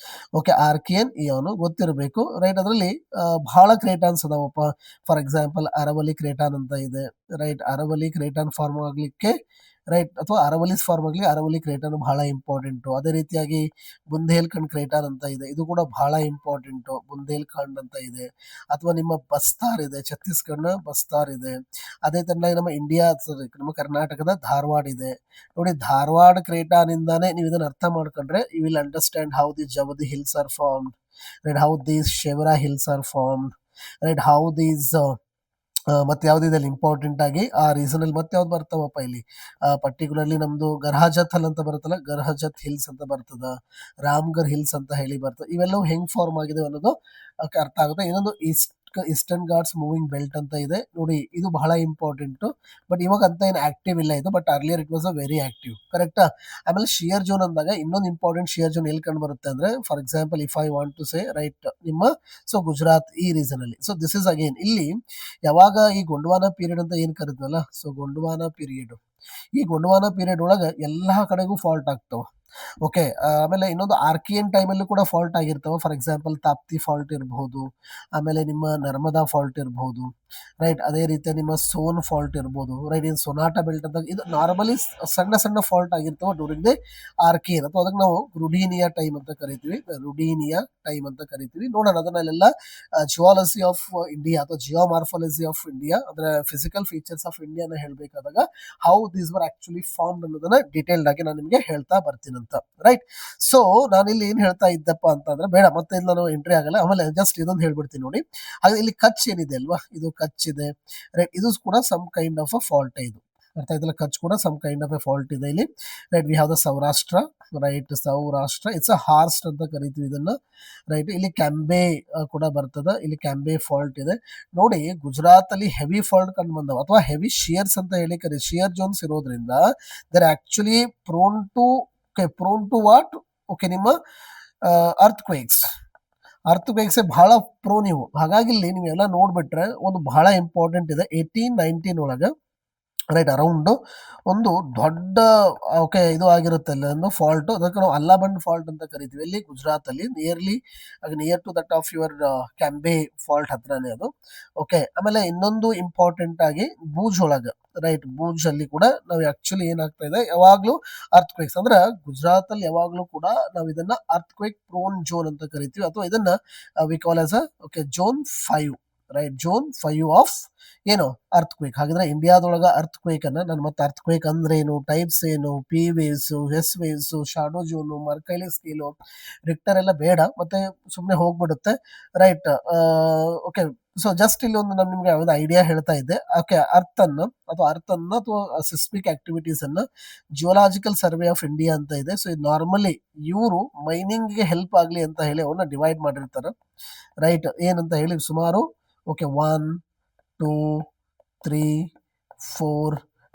ಓಕೆ, ಆರ್ಕಿಯನ್ ಇಯಾನು ಗೊತ್ತಿರಬೇಕು, ರೈಟ್. ಅದರಲ್ಲಿ ಬಹಳ ಕ್ರೇಟಾನ್ಸ್ ಅದಾವಪ್ಪ. ಫಾರ್ ಎಕ್ಸಾಂಪಲ್ ಅರವಲಿ ಕ್ರೇಟಾನ್ ಅಂತ ಇದೆ, ರೈಟ್. ಅರವಲಿ ಕ್ರೇಟಾನ್ ಫಾರ್ಮ್ ಆಗ್ಲಿಕ್ಕೆ, ರೈಟ್, ಅಥವಾ ಅರವಲಿಸ್ ಫಾರ್ಮ್ ಆಗಲಿ ಅರವಲಿ ಕ್ರೇಟಾನ್ ಬಹಳ ಇಂಪಾರ್ಟೆಂಟು. ಅದೇ ರೀತಿಯಾಗಿ ಬುಂದೇಲ್ಖಂಡ್ ಕ್ರೇಟಾನ್ ಅಂತ ಇದೆ, ಇದು ಕೂಡ ಬಹಳ ಇಂಪಾರ್ಟೆಂಟು. ಬುಂದೇಲ್ಖಂಡ್ ಅಂತ ಇದೆ. ಅಥವಾ ನಿಮ್ಮ ಬಸ್ತಾರ್ ಇದೆ, ಛತ್ತೀಸ್ಗಢನ ಬಸ್ತಾರ್ ಇದೆ. ಅದೇ ತರನಾಗಿ ನಮ್ಮ ಕರ್ನಾಟಕದ ಧಾರವಾಡ ಇದೆ ನೋಡಿ. ಧಾರವಾಡ ಕ್ರೇಟಾನ್ ಇಂದಾನೆ ನೀವು ಇದನ್ನ ಅರ್ಥ ಮಾಡ್ಕೊಂಡ್ರೆ you will understand how the Javadi hills are formed, right. How these Shevaroy hills are formed, right. How these ಮತ್ತೆ ಯಾವ್ದಿದೆ ಇಂಪಾರ್ಟೆಂಟ್ ಆಗಿ ಆ ರೀಸನ್ ಅಲ್ಲಿ ಮತ್ತೆ ಯಾವ್ದು ಬರ್ತಾವಪ್ಪ ಇಲ್ಲಿ ಪರ್ಟಿಕ್ಯುಲರ್ಲಿ ನಮ್ದು ಗರ್ಹಾಜತ್ ಹಲ್ ಅಂತ ಬರುತ್ತಲ್ಲ, ಗರ್ಹಾಜತ್ ಹಿಲ್ಸ್ ಅಂತ ಬರ್ತದ, ರಾಮ್ಗರ್ ಹಿಲ್ಸ್ ಅಂತ ಹೇಳಿ ಬರ್ತದೆ. ಇವೆಲ್ಲವೂ ಹೆಂಗ್ ಫಾರ್ಮ್ ಆಗಿದೆ ಅನ್ನೋದು ಅರ್ಥ ಆಗುತ್ತೆ. ಇನ್ನೊಂದು ಈಸ್ಟರ್ನ್ ಘಾಟ್ಸ್ ಮೂವಿಂಗ್ ಬೆಲ್ಟ್ ಅಂತ ಇದೆ ನೋಡಿ, ಇದು ಬಹಳ ಇಂಪಾರ್ಟೆಂಟ್. ಬಟ್ ಇವಾಗ ಅಂತ ಏನು ಆಕ್ಟಿವ್ ಇಲ್ಲ ಇದು, but earlier it was a very active, ಕರೆಕ್ಟಾ. ಆಮೇಲೆ ಶಿಯರ್ ಜೋನ್ ಅಂದಾಗ ಇನ್ನೊಂದು ಇಂಪಾರ್ಟೆಂಟ್ ಶಿಯರ್ ಜೋನ್ ಎಲ್ಲಿ ಕಂಡು ಬರುತ್ತೆ ಅಂದ್ರೆ, for example if I want to say, right, ನಿಮ್ಮ ಸೊ ಗುಜರಾತ್ ಈ ರೀಸನ್ ಅಲ್ಲಿ. ಸೊ ದಿಸ್ ಇಸ್ ಅಗೇನ್ ಇಲ್ಲಿ ಯಾವಾಗ ಈ ಗೊಂಡವಾನ ಪೀರಿಯಡ್ ಅಂತ ಏನ್ ಕರಿದ್ವಲ್ಲ, ಸೊ ಗೊಂಡವಾನ ಪೀರಿಯಡ್, ಈ ಗೊಂಡವಾನ ಪೀರಿಯಡ್ ಒಳಗ ಎಲ್ಲಾ ಕಡೆಗೂ ಫಾಲ್ಟ್ ಆಗ್ತಾವ. ಓಕೆ, ಆಮೇಲೆ ಇನ್ನೊಂದು ಆರ್ಕಿಯನ್ ಟೈಮಲ್ಲೂ ಕೂಡ ಫಾಲ್ಟ್ ಆಗಿರ್ತಾವ. ಫಾರ್ ಎಕ್ಸಾಂಪಲ್ ತಾಪ್ತಿ ಫಾಲ್ಟ್ ಇರಬಹುದು, ಆಮೇಲೆ ನಿಮ್ಮ ನರ್ಮದಾ ಫಾಲ್ಟ್ ಇರಬಹುದು, ರೈಟ್. ಅದೇ ರೀತಿ ನಿಮ್ಮ ಸೋನ್ ಫಾಲ್ಟ್ ಇರ್ಬೋದು, ರೈಟ್. ಇನ್ ಸೊನಾಟಾ ಬೆಲ್ಟ್ ಅಂತ ಇದು ನಾರ್ಮಲಿ ಸಣ್ಣ ಸಣ್ಣ ಫಾಲ್ಟ್ ಆಗಿರ್ತವೆ ಡ್ಯೂರಿಂಗ್ ದಿ ಆರ್ಕೇನ್, ಅಥವಾ ಅದಕ್ಕೆ ನಾವು ರುಡೀನಿಯಾ ಟೈಮ್ ಅಂತ ಕರಿತೀವಿ. ರುಡೀನಿಯಾ ಟೈಮ್ ಅಂತ ಕರಿತೀವಿ. ನೋಡೋಣ ಅದನ್ನೆಲ್ಲ ಜಿಯಾಲಜಿ ಆಫ್ ಇಂಡಿಯಾ ಅಥವಾ ಜಿಯೋಮಾರ್ಫಾಲಜಿ ಆಫ್ ಇಂಡಿಯಾ, ಅಂದ್ರೆ ಫಿಸಿಕಲ್ ಫೀಚರ್ಸ್ ಆಫ್ ಇಂಡಿಯಾನ ಹೇಳ್ಬೇಕಾದಾಗ how these were actually formed ಅನ್ನೋದನ್ನ ಡೀಟೇಲ್ಡ್ ಆಗಿ ನಾನು ನಿಮಗೆ ಹೇಳ್ತಾ ಬರ್ತೀನಂತ. ರೈಟ್. ಸೊ ನಾನಿಲ್ಲಿ ಏನ್ ಹೇಳ್ತಾ ಇದ್ದಪ್ಪ ಅಂತಂದ್ರೆ, ಬೇಡ ಮತ್ತೆ ಇಲ್ಲಿ ನಾನು ಎಂಟ್ರಿ ಆಗಲ್ಲ, ಆಮೇಲೆ ಜಸ್ಟ್ ಇದೊಂದು ಹೇಳ್ಬಿಡ್ತೀನಿ ನೋಡಿ. ಹಾಗೆ ಇಲ್ಲಿ ಕಚ್ ಏನಿದೆ ಅಲ್ವಾ, ಇದು ಕಚ್ ಇದೆ, ರೈಟ್. ಇದು ಕೂಡ some kind of a fault. ಇದು ಅರ್ಥ ಆಯ್ತಲ್ಲ, ಕಚ್ ಕೂಡ some kind of a fault ಇದೆ ಇಲ್ಲಿ. Right. We have the Saurashtra, right. Saurashtra it's a horst ಅಂತ ಕರಿತೀವಿ ಇದನ್ನ, ರೈಟ್. ಇಲ್ಲಿ ಕ್ಯಾಂಬೆ ಕೂಡ ಬರ್ತದ, ಇಲ್ಲಿ ಕ್ಯಾಂಬೆ ಫಾಲ್ಟ್ ಇದೆ ನೋಡಿ. ಗುಜರಾತ್ ಅಲ್ಲಿ ಹೆವಿ ಫಾಲ್ಟ್ ಕಂಡು ಬಂದವ, ಅಥವಾ ಹೆವಿ ಶಿಯರ್ಸ್ ಅಂತ ಹೇಳಿ ಕರಿ, ಶಿಯರ್ ಜೋನ್ಸ್ ಇರೋದ್ರಿಂದ there actually prone to what, okay, ನಿಮ್ಮ ಅರ್ತ್ ಕ್ವೇಕ್ಸ್ ಬಹಳ ಪ್ರೋ ನೀವು. ಹಾಗಾಗಿ ಇಲ್ಲಿ ನೀವೆಲ್ಲ ನೋಡ್ಬಿಟ್ರೆ ಒಂದು ಬಹಳ ಇಂಪಾರ್ಟೆಂಟ್ ಇದೆ. 1819 ಒಳಗೆ, ರೈಟ್, ಅರೌಂಡ್ ಒಂದು ದೊಡ್ಡ, ಓಕೆ, ಇದು ಆಗಿರುತ್ತೆ ಅಲ್ಲಿ ಒಂದು ಫಾಲ್ಟ್. ಅದಕ್ಕೆ ನಾವು ಅಲ್ಲಾಬಂಡ್ ಫಾಲ್ಟ್ ಅಂತ ಕರಿತೀವಿ. ಇಲ್ಲಿ ಗುಜರಾತ್ ಅಲ್ಲಿ near to that of your Cambay fault ಹತ್ರನೇ ಅದು. ಓಕೆ. ಆಮೇಲೆ ಇನ್ನೊಂದು ಇಂಪಾರ್ಟೆಂಟ್ ಆಗಿ ಭೂಜ್ ಒಳಗೆ, ರೈಟ್, ಭೂಜ್ ಅಲ್ಲಿ ಕೂಡ ನಾವು ಆಕ್ಚುಲಿ ಏನಾಗ್ತಾ ಇದೆ, ಯಾವಾಗ್ಲೂ ಅರ್ತ್ ಕ್ವೇಕ್ಸ್, ಅಂದ್ರೆ ಗುಜರಾತ್ ಅಲ್ಲಿ ಯಾವಾಗ್ಲೂ ಕೂಡ ನಾವು ಇದನ್ನ ಅರ್ತ್ ಕ್ವೇಕ್ ಪ್ರೋನ್ ಜೋನ್ ಅಂತ ಕರಿತೀವಿ, ಅಥವಾ ಇದನ್ನ we call as okay zone 5, right. Zone 5 of ಏನು ಅರ್ತ್ ಕ್ವೇಕ್. ಹಾಗಿದ್ರೆ ಇಂಡಿಯಾದೊಳಗ ಅರ್ತ್ ಕ್ವೇಕ್ ಅನ್ನ ನಾನು ಮತ್ತೆ ಅರ್ತ್ ಕ್ವೇಕ್ ಅಂದ್ರೆ ಏನು, ಟೈಪ್ಸ್ ಏನು, P waves, S waves, shadow zone, Mercalli scale, Richter ಎಲ್ಲ ಬೇಡ, ಮತ್ತೆ ಸುಮ್ಮನೆ ಹೋಗ್ಬಿಡುತ್ತೆ, ರೈಟ್. ಓಕೆ. ಸೊ ಜಸ್ಟ್ ಇಲ್ಲಿ ಒಂದು ನಾನು ನಿಮ್ಗೆ ಒಂದು ಐಡಿಯಾ ಹೇಳ್ತಾ ಇದ್ದೆ. ಓಕೆ. ಅರ್ತ್ ಅನ್ನ ಅಥವಾ ಸಿಸ್ಮಿಕ್ ಆಕ್ಟಿವಿಟೀಸ್ ಅನ್ನ ಜಿಯೋಲಾಜಿಕಲ್ ಸರ್ವೆ ಆಫ್ ಇಂಡಿಯಾ ಅಂತ ಇದೆ. ಸೊ ಇದು ನಾರ್ಮಲಿ ಇವರು ಮೈನಿಂಗ್ಗೆ ಹೆಲ್ಪ್ ಆಗ್ಲಿ ಅಂತ ಹೇಳಿ ಅವನ್ನ ಡಿವೈಡ್ ಮಾಡಿರ್ತಾರೆ, ರೈಟ್. ಏನಂತ ಹೇಳಿ ಸುಮಾರು, ಓಕೆ, 1 2 3 4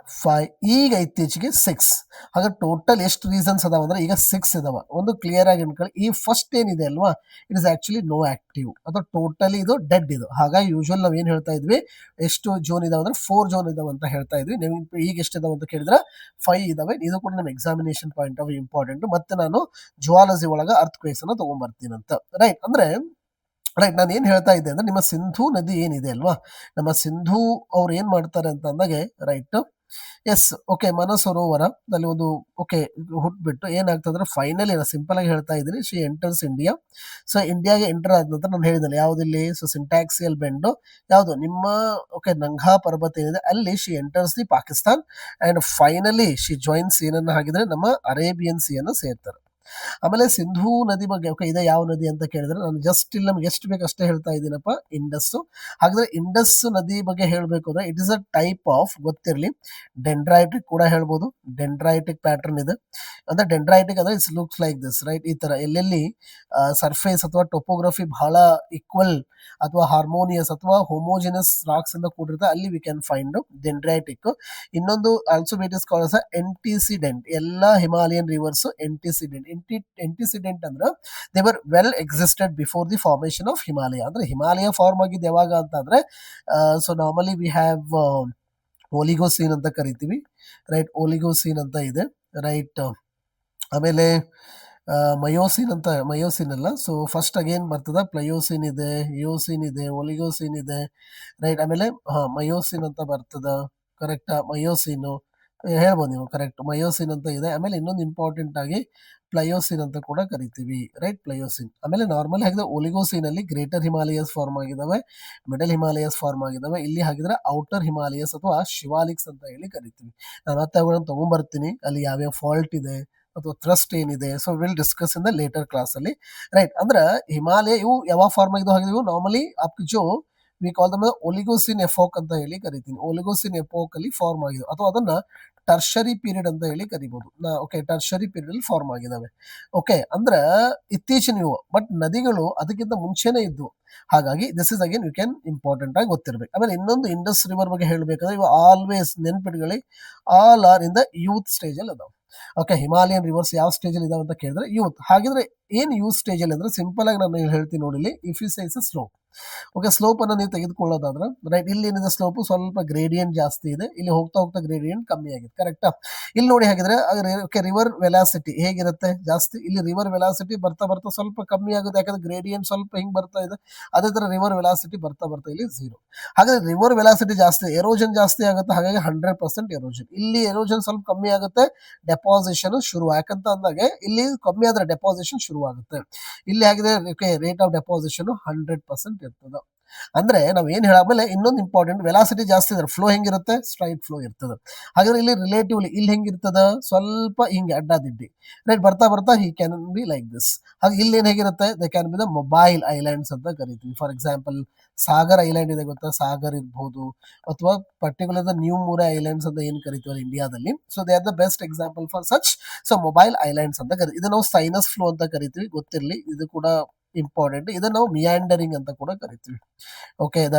5, ಈಗ ಇತ್ತೀಚೆಗೆ 6. ಹಾಗಾದ್ರೆ ಟೋಟಲ್ ಎಷ್ಟು ರೀಸನ್ಸ್ ಅದಾವ ಅಂದ್ರೆ ಈಗ 6 ಇದಾವ. ಒಂದು ಕ್ಲಿಯರ್ ಆಗಿ ಅನ್ಕೊಳ್ಳಿ, ಈ ಫಸ್ಟ್ ಏನಿದೆ ಅಲ್ವಾ, it is actually no active, ಅಥವಾ ಟೋಟಲಿ ಇದು ಡೆಡ್ ಇದು. ಹಾಗಾಗಿ ಯೂಶುವಲ್ ನಾವು ಏನ್ ಹೇಳ್ತಾ ಇದ್ವಿ, ಎಷ್ಟು ಜೋನ್ ಇದಾವೆ ಅಂದ್ರೆ 4 ಜೋನ್ ಇದಾವೆ ಅಂತ ಹೇಳ್ತಾ ಇದ್ವಿ. ನೀವು ಈಗ ಎಷ್ಟು ಇದಾವೆ ಅಂತ ಕೇಳಿದ್ರೆ 5 ಇದಾವೆ. ಇದು ಕೂಡ ನಮ್ಮ ಎಕ್ಸಾಮಿನೇಷನ್ ಪಾಯಿಂಟ್ ಆಫ್ ಇಂಪಾರ್ಟೆಂಟ್. ಮತ್ತೆ ನಾನು ಜುವಾಲಜಿ ಒಳಗ ಅರ್ತ್ ಕ್ವೇಕ್ಸ್ ಅನ್ನ ತಗೊಂಡ್ಬರ್ತೀನಂತ, ರೈಟ್. ಅಂದ್ರೆ ರೈಟ್, ನಾನು ಏನ್ ಹೇಳ್ತಾ ಇದ್ದೆ ಅಂದ್ರೆ, ನಿಮ್ಮ ಸಿಂಧೂ ನದಿ ಏನಿದೆ ಅಲ್ವಾ, ನಮ್ಮ ಸಿಂಧೂ ಅವ್ರು ಏನ್ ಮಾಡ್ತಾರೆ ಅಂತ ಅಂದಾಗೆ, ರೈಟ್, ಎಸ್, ಓಕೆ, ಮನಸರೋವರ ಅಲ್ಲಿ ಒಂದು, ಓಕೆ, ಹುಟ್ಬಿಟ್ಟು ಏನಾಗ್ತದ್ರೆ ಫೈನಲಿ, ನಾನು ಸಿಂಪಲ್ ಆಗಿ ಹೇಳ್ತಾ ಇದ್ದೀನಿ, ಶಿ ಎಂಟರ್ಸ್ ಇಂಡಿಯಾ. ಸೊ ಇಂಡಿಯಾಗೆ ಎಂಟರ್ ಆದ ನಂತರ ನಾನು ಹೇಳಿದ್ದೆ ಯಾವ್ದಿಲ್ಲಿ, ಸೊ ಸಿಂಟ್ಯಾಕ್ಸಿಯಲ್ ಬೆಂಡು ಯಾವುದು ನಿಮ್ಮ, ಓಕೆ, ನಂಘಾ ಪರ್ವತ ಏನಿದೆ ಅಲ್ಲಿ she enters the Pakistan, and finally she joins ಏನನ್ನ ಹಾಕಿದ್ರೆ ನಮ್ಮ ಅರೇಬಿಯನ್ ಸಿ ಅನ್ನು ಸೇರ್ತಾರೆ. ಆಮೇಲೆ ಸಿಂಧೂ ನದಿ ಬಗ್ಗೆ, ಓಕೆ, ಇದೆ ಯಾವ ನದಿ ಅಂತ ಕೇಳಿದ್ರೆ ನಾನು ಜಸ್ಟ್ ಇಲ್ಲಿ ನಮ್ಗೆ ಎಷ್ಟು ಬೇಕು ಅಷ್ಟೇ ಹೇಳ್ತಾ ಇದ್ದೀನಪ್ಪ, ಇಂಡಸ್. ಹಾಗಾದ್ರೆ ಇಂಡಸ್ ನದಿ ಬಗ್ಗೆ ಹೇಳಬೇಕು ಅಂದ್ರೆ it is a type of, ಗೊತ್ತಿರಲಿ, ಡೆಂಡ್ರೈಟಿಕ್ ಕೂಡ ಹೇಳ್ಬೋದು. ಡೆಂಡ್ರೈಟಿಕ್ ಪ್ಯಾಟರ್ನ್ ಇದೆ. ಅಂದ್ರೆ ಡೆಂಡ್ರೈಟಿಕ್ ಅಂದ್ರೆ it's looks like this, right. ಈ ತರ ಎಲ್ಲೆಲ್ಲಿ ಸರ್ಫೇಸ್ ಅಥವಾ ಟೊಪೋಗ್ರಫಿ ಬಹಳ ಈಕ್ವಲ್ ಅಥವಾ ಹಾರ್ಮೋನಿಯಸ್ ಅಥವಾ ಹೋಮೋಜಿನಸ್ ರಾಕ್ಸ್ ಇಂದ ಕೂಡಿರುತ್ತೆ, ಅಲ್ಲಿ ವಿ ಕ್ಯಾನ್ ಫೈಂಡ್ ಡೆಂಡ್ರೈಟಿಕ್. ಇನ್ನೊಂದು also it is called as antecedent. ಎಲ್ಲ ಹಿಮಾಲಯನ್ ರಿವರ್ಸ್ ಎಂಟಿಸಿಡೆಂಟ್ ಅಂದ್ರೆ they were well existed before the formation of Himalaya. ಅಂದ್ರೆ ಹಿಮಾಲಯ ಫಾರ್ಮ್ ಆಗಿದ್ದು ಯಾವಾಗ ಅಂತ ಅಂದ್ರೆ, so normally we have Oligocene ಅಂತ ಕರಿತೀವಿ, ರೈಟ್. ಓಲಿಗೋಸೀನ್ ಅಂತ ಇದೆ, ರೈಟ್. ಆಮೇಲೆ ಮಯೋಸಿನ್ ಅಲ್ಲ, ಸೊ ಫಸ್ಟ್ ಅಗೇನ್ ಬರ್ತದ ಪ್ಲಯೋಸಿನ್ ಇದೆ, ಇಯೋಸಿನ್ ಇದೆ, ಒಲಿಗೋಸಿನ್ ಇದೆ, ರೈಟ್. ಆಮೇಲೆ ಮಯೋಸಿನ್ ಅಂತ ಬರ್ತದ, ಕರೆಕ್ಟ್. ಮಯೋಸಿನ್ ಹೇಳ್ಬೋದು ನೀವು, ಕರೆಕ್ಟ್. ಮಯೋಸಿನ್ ಅಂತ ಇದೆ. ಆಮೇಲೆ ಇನ್ನೊಂದು ಇಂಪಾರ್ಟೆಂಟ್ ಆಗಿ ಪ್ಲಯೋಸಿನ್ ಅಂತ ಕೂಡ ಕರಿತೀವಿ, ರೈಟ್. ಪ್ಲಯೋಸಿನ್. ಆಮೇಲೆ ನಾರ್ಮಲಿ ಹಾಕಿದ್ರೆ ಒಲಿಗೋಸಿನ್ ಅಲ್ಲಿ ಗ್ರೇಟರ್ ಹಿಮಾಲಯಸ್ ಫಾರ್ಮ್ ಆಗಿದಾವೆ, ಮಿಡಲ್ ಹಿಮಾಲಯಸ್ ಫಾರ್ಮ್ ಆಗಿದಾವೆ. ಇಲ್ಲಿ ಹಾಕಿದ್ರೆ ಔಟರ್ ಹಿಮಾಲಯಸ್ ಅಥವಾ ಶಿವಾಲಿಕ್ಸ್ ಅಂತ ಹೇಳಿ ಕರಿತೀವಿ. ನಾನು ಮತ್ತೆ ಅವುಗಳನ್ನು ತಗೊಂಡ್ಬರ್ತೀನಿ, ಅಲ್ಲಿ ಯಾವ್ಯಾವ ಫಾಲ್ಟ್ ಇದೆ ಅಥವಾ ಥ್ರಸ್ಟ್ ಏನಿದೆ. So will discuss in the later class ಅಲ್ಲಿ, ರೈಟ್. ಅಂದ್ರೆ ಹಿಮಾಲಯ ಇವು ಯಾವ ಫಾರ್ಮ್ ಆಗಿದ್ದು ಹಾಗಿದ್ವು, ನಾರ್ಮಲಿ ಅಪ್ ಜೋ we call them Oligocene epoch ಅಂತ ಹೇಳಿ ಕರಿತೀನಿ. ಒಲಿಗೋಸಿನ್ ಎಫೋಕ್ ಅಲ್ಲಿ ಫಾರ್ಮ್ ಆಗಿದೆ, ಅಥವಾ ಅದನ್ನ ಟರ್ಷರಿ ಪೀರಿಯಡ್ ಅಂತ ಹೇಳಿ ಕರಿಬಹುದು. ಓಕೆ, ಟರ್ಷರಿ ಪೀರಿಯಡ್ ಅಲ್ಲಿ ಫಾರ್ಮ್ ಆಗಿದಾವೆ. ಓಕೆ, ಅಂದ್ರೆ ಇತ್ತೀಚಿನ ಇವು, ಬಟ್ ನದಿಗಳು ಅದಕ್ಕಿಂತ ಮುಂಚೆನೆ ಇದ್ವು. ಹಾಗಾಗಿ this is again you can important ಆಗಿ ಗೊತ್ತಿರ್ಬೇಕು. ಆಮೇಲೆ ಇನ್ನೊಂದು ಇಂಡಸ್ ರಿವರ್ ಬಗ್ಗೆ ಹೇಳ್ಬೇಕಂದ್ರೆ ಇವು ಆಲ್ವೇಸ್ ನೆನ್ಪಿಟ್ಕೊಳ್ಳಿ, all are in the youth stage ಅಲ್ಲಿ ಅದಾವ. ಓಕೆ, ಹಿಮಾಲಯನ್ ರಿವರ್ಸ್ ಯಾವ ಸ್ಟೇಜ್ ಅಲ್ಲಿ ಇದಾವೆ ಅಂತ ಕೇಳಿದ್ರೆ ಯೂತ್. ಹಾಗಿದ್ರೆ ಏನು ಯೂಸ್ ಸ್ಟೇಜಲ್ಲಿ ಅಂದರೆ ಸಿಂಪಲ್ ಆಗಿ ನಾನು ಹೇಳ್ತೀನಿ ನೋಡಿ, if you say is slope. Okay, slope ಅನ್ನು ನೀವು ತೆಗೆದುಕೊಳ್ಳೋದಾದ್ರೆ ರೈಟ್, ಇಲ್ಲಿ ಏನಿದೆ ಸ್ಲೋಪ್ ಸ್ವಲ್ಪ ಗ್ರೇಡಿಯಂಟ್ ಜಾಸ್ತಿ ಇದೆ, ಇಲ್ಲಿ ಹೋಗ್ತಾ ಹೋಗ್ತಾ ಗ್ರೇಡಿಯಂಟ್ ಕಮ್ಮಿ ಆಗಿದೆ. ಕರೆಕ್ಟಾ? ಇಲ್ಲಿ ನೋಡಿ ಹಾಗಿದ್ರೆ ಓಕೆ, ರಿವರ್ ವೆಲಾಸಿಟಿ ಹೇಗಿರುತ್ತೆ? ಜಾಸ್ತಿ. ಇಲ್ಲಿ ರಿವರ್ ವೆಲಾಸಿಟಿ ಬರ್ತಾ ಬರ್ತಾ ಸ್ವಲ್ಪ ಕಮ್ಮಿ ಆಗುತ್ತೆ, ಯಾಕಂದ್ರೆ ಗ್ರೇಡಿಯಂಟ್ ಸ್ವಲ್ಪ ಹಿಂಗೆ ಬರ್ತಾ ಇದೆ. ಅದೇ ತರ ರಿವರ್ ವೆಲಾಸಿಟಿ ಬರ್ತಾ ಬರ್ತಾ ಇಲ್ಲಿ 0. ಹಾಗಾದ್ರೆ ರಿವರ್ ವೆಲಾಸಿಟಿ ಜಾಸ್ತಿ, ಎರೋಜನ್ ಜಾಸ್ತಿ ಆಗುತ್ತೆ, ಹಾಗಾಗಿ 100% ಎರೋಜನ್. ಇಲ್ಲಿ ಎರೋಜನ್ ಸ್ವಲ್ಪ ಕಮ್ಮಿ ಆಗುತ್ತೆ, ಡೆಪಾಸಿಷನ್ ಶುರು. ಯಾಕಂತ ಅಂದಾಗ ಇಲ್ಲಿ ಕಮ್ಮಿ ಆದ್ರೆ ಡೆಪಾಸಿಷನ್ ಶುರು ಆಗುತ್ತೆ. ಇಲ್ಲಿ ಆಗಿದೆ ರೇಟ್ ಆಫ್ ಡೆಪಾಸಿಷನ್ 100% ಇರ್ತದೆ. ಅಂದ್ರೆ ನಾವ್ ಏನ್ ಹೇಳಾದ್ಮೇಲೆ ಇನ್ನೊಂದು ಇಂಪಾರ್ಟೆಂಟ್, ವೆಲಾಸಿಟಿ ಜಾಸ್ತಿ ಇದ್ರೆ ಫ್ಲೋ ಹೆಂಗಿರುತ್ತೆ? ಸ್ಟ್ರೈಟ್ ಫ್ಲೋ ಇರ್ತದೆ. ಹಾಗಾದ್ರೆ ಇಲ್ಲಿ ರಿಲೇಟಿವ್ಲಿ ಇಲ್ಲಿ ಹೆಂಗಿರ್ತದ? ಸ್ವಲ್ಪ ಹಿಂಗೆ ಅಡ್ಡಾದಿಡ್ಡಿ ರೈಟ್ ಬರ್ತಾ ಬರ್ತಾ he can be like this. ಹಾಗೆ ಇಲ್ಲಿ ಏನ್ ಹೇಗಿರುತ್ತೆ? They can be the mobile islands ಅಂತ ಕರಿತೀವಿ. ಫಾರ್ ಎಕ್ಸಾಂಪಲ್ ಸಾಗರ್ ಐಲ್ಯಾಂಡ್ ಇದೆ ಗೊತ್ತಾ? ಸಾಗರ್ ಇರ್ಬೋದು, ಅಥವಾ ಪರ್ಟಿಕ್ಯುಲರ್ ನ್ಯೂ ಮೂರೆ ಐಲ್ಯಾಂಡ್ಸ್ ಅಂತ ಏನ್ ಕರಿತೀವಲ್ಲ ಇಂಡಿಯಾದಲ್ಲಿ. So they are the best example for such. So mobile islands ಅಂತ ಕರಿತೀವಿ. ಇದು ನಾವು ಸೈನಸ್ ಫ್ಲೋ ಅಂತ ಕರಿತೀವಿ, ಗೊತ್ತಿರಲಿ, ಇದು ಕೂಡ ಇಂಪಾರ್ಟೆಂಟ್. ಇದನ್ನ ನಾವು ಮಿಯಾಂಡರಿಂಗ್ ಅಂತ ಕೂಡ ಕರಿತೀವಿ. ಓಕೆ, ದ